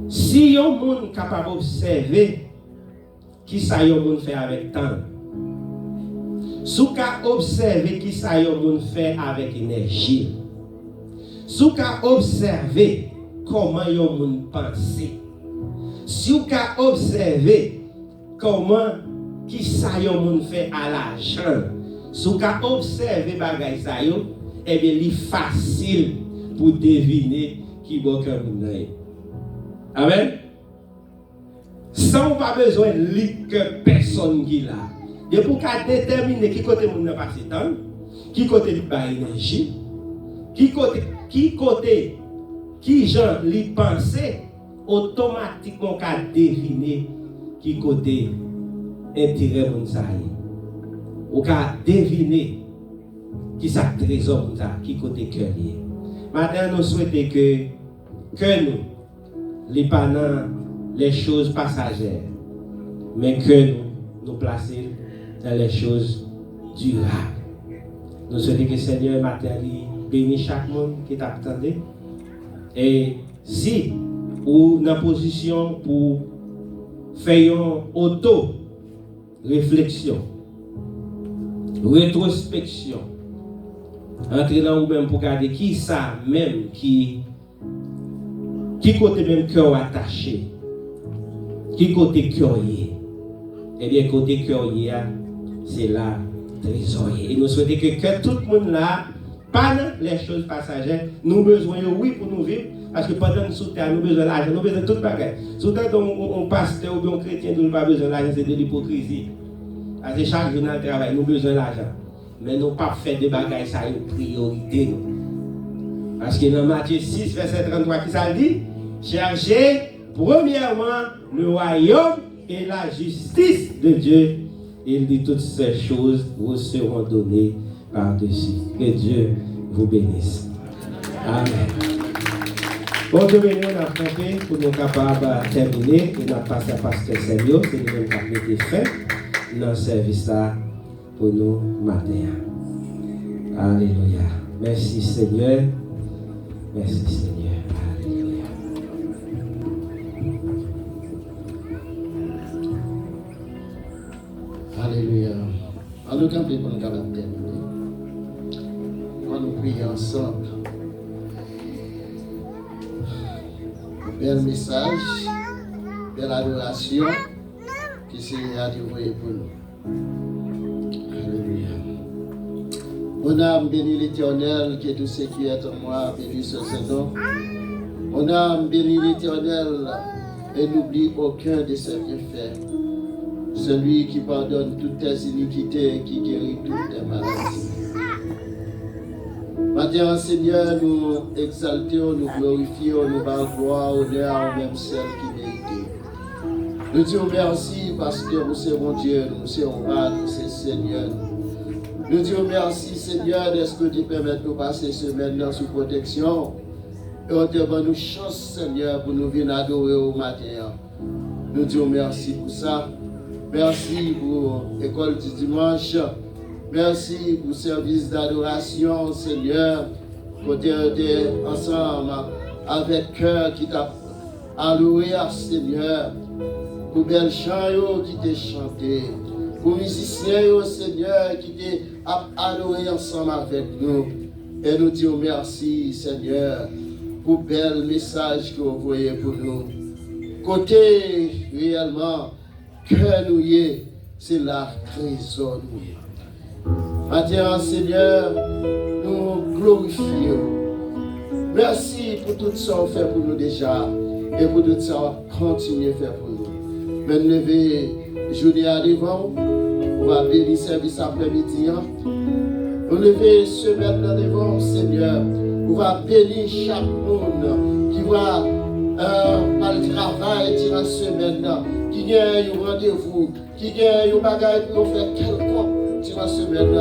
Si un monde capable d'observer qui ça un monde fait avec temps, si on observer qui ça un monde fait avec énergie, si on observer comment un monde pense, si on observer comment qui ça un monde fait à l'argent, si on observer bagay ça yo, eh bien il est facile pour deviner qui bon que monde. Amen. Sans pas besoin de lire que personne qui là. Et pour qu'à déterminer qui côté mon n'a passé temps, qui côté li ba énergie, qui côté qui gens li penser, automatiquement qu'à deviner qui côté intérêt mon ça y. Ou qu'à deviner qui ça trésor mon ça, qui côté cœur lié. Maintenant nous souhaitons que nous les panants, les choses passagères, mais que nous placer dans les choses durables. Nous souhaitons que le Seigneur matin bénisse chaque monde qui t'attendait. Et si ou dans position pour faire une auto-réflexion, rétrospection, entrer dans vous-même pour regarder qui ça même qui côté même cœur attaché, qui côté cœur y est. Eh bien, côté cœur y est, c'est là trésorier. Et nous souhaitons que tout le monde là, pas les choses passagères, nous avons besoin, oui, pour nous vivre, parce que pendant nous soutenons, nous avons besoin de l'argent, nous avons besoin de tout bagage. Soudain, on pasteur ou bien on chrétien, nous n'avons pas besoin de l'argent, c'est de l'hypocrisie. Parce que chaque jour dans le travail, nous avons besoin de l'argent. Mais nous pas faire des bagages, ça une priorité. Parce que dans Matthieu 6, verset 33, qui ça dit? Cherchez premièrement le royaume et la justice de Dieu. Il dit toutes ces choses vous seront données par-dessus. Que Dieu vous bénisse. Amen. Bon, demain, on a fait pour nous capables de terminer. On a passé à Pasteur Seigneur, c'est nous-mêmes qui avons été fait dans le service là pour nous matin. Alléluia. Merci Seigneur. Merci Seigneur. Alléluia. Alléluia. En nous camper pour nous terminer. On nous prie ensemble. Bel message, belle adoration qui s'est adoué pour nous. Alléluia. Mon âme bénit l'Éternel qui est tout ce qui est en moi, bénit ce nom. Mon âme bénit l'Éternel et n'oublie aucun de ses bienfaits. Celui qui pardonne toutes tes iniquités et qui guérit toutes tes maladies. Maintenant, Seigneur, nous exaltons, nous glorifions, nous bavons gloire, honneur, même celle qui mérite. Nous disons merci parce que nous sommes Dieu, nous sommes roi, nous sommes Seigneur. Nous disons merci, Seigneur, de ce que tu permets de nous passer semaine sous protection. Et on te donne nous chance, Seigneur, pour nous venir adorer au matin. Nous disons merci pour ça. Merci pour l'école du dimanche. Merci pour le service d'adoration, Seigneur. Côté ensemble avec cœur qui t'a alloué, Seigneur. Pour bel chant qui t'a chanté. Pour musiciens, Seigneur, qui t'a alloué ensemble avec nous. Et nous disons merci, Seigneur, pour bel message que vous voyez pour nous. Côté réellement, cœur nous y est, c'est la trésor nous y est. Maintenant, Seigneur, nous glorifions. Merci pour tout ça qu'on fait pour nous déjà et pour tout ça qu'on continue à faire pour nous. Mais nous lever journée à devant, on va bénir le service après-midi. Nous lever semaine devant, Seigneur, on va bénir chaque monde qui va par le travail durant la semaine, qui gagne un rendez-vous, qui gagne un bagage pour faire quelconque durant la semaine.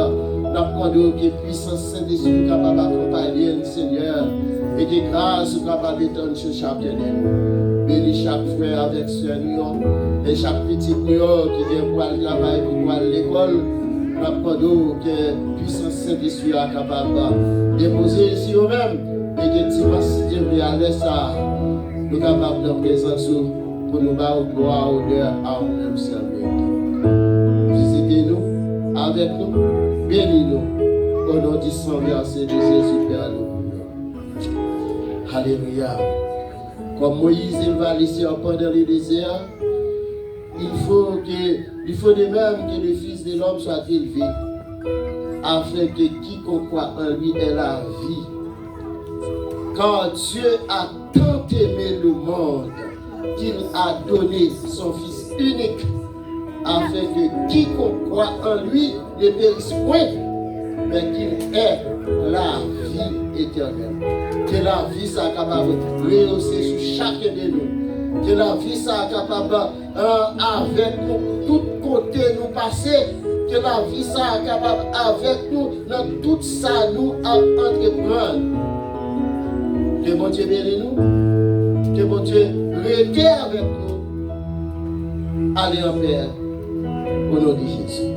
Nous demandons que puissance Saint-Esprit capable d'accompagner le Seigneur et que grâce capable d'étendre sur chaque bien-aimé. Bénis chaque frère avec soeur et chaque petit qui vient pour le travail, pour aller à l'école. Nous demandons que puissance Saint-Esprit soit capable de déposer sur eux-mêmes et que dimanche Dieu aller ça. Nous sommes capables de présenter pour nous faire gloire, honneur à nous-mêmes servir. Visitez-nous avec nous, bénis-nous au nom du sang versé de Jésus Père nous. Alléluia. Comme Moïse va laisser pendant le désert, il faut de même que le Fils de l'homme soit élevé, afin que quiconque croit en lui ait la vie. Car Dieu a tant aimé le monde qu'il a donné son Fils unique, afin que quiconque croit en lui ne périsse point, mais qu'il ait la vie éternelle. Que la vie soit capable de rehausser sur chacun de nous. Que la vie soit capable avec nous, tout côté nous passer. Que la vie soit capable avec nous dans tout ça nous à entreprendre. Que mon Dieu bénisse nous. Que mon Dieu reste avec nous. Allez en paix. Au nom de Jésus.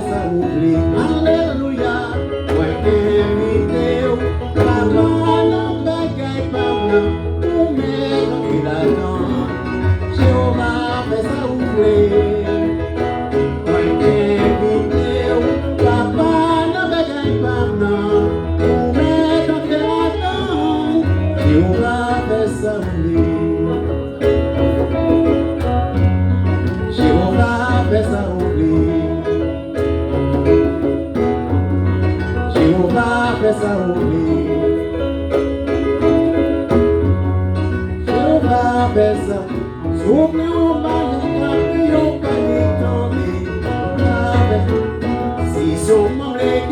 ça oublie. Alléluia. Moi t'invite, papa non bagaille pas blanc. Ou même il attend. Jéhovah fait ça oublie. Moi t'invite, papa non bagaille pas blanc. Ou même il attend. Jéhovah fait ça oublie. Jéhovah fait ça oublie. Jéhovah fait ça oublie. Jéhovah fait ça. Souple au mari, au panier tombé. Si son membre est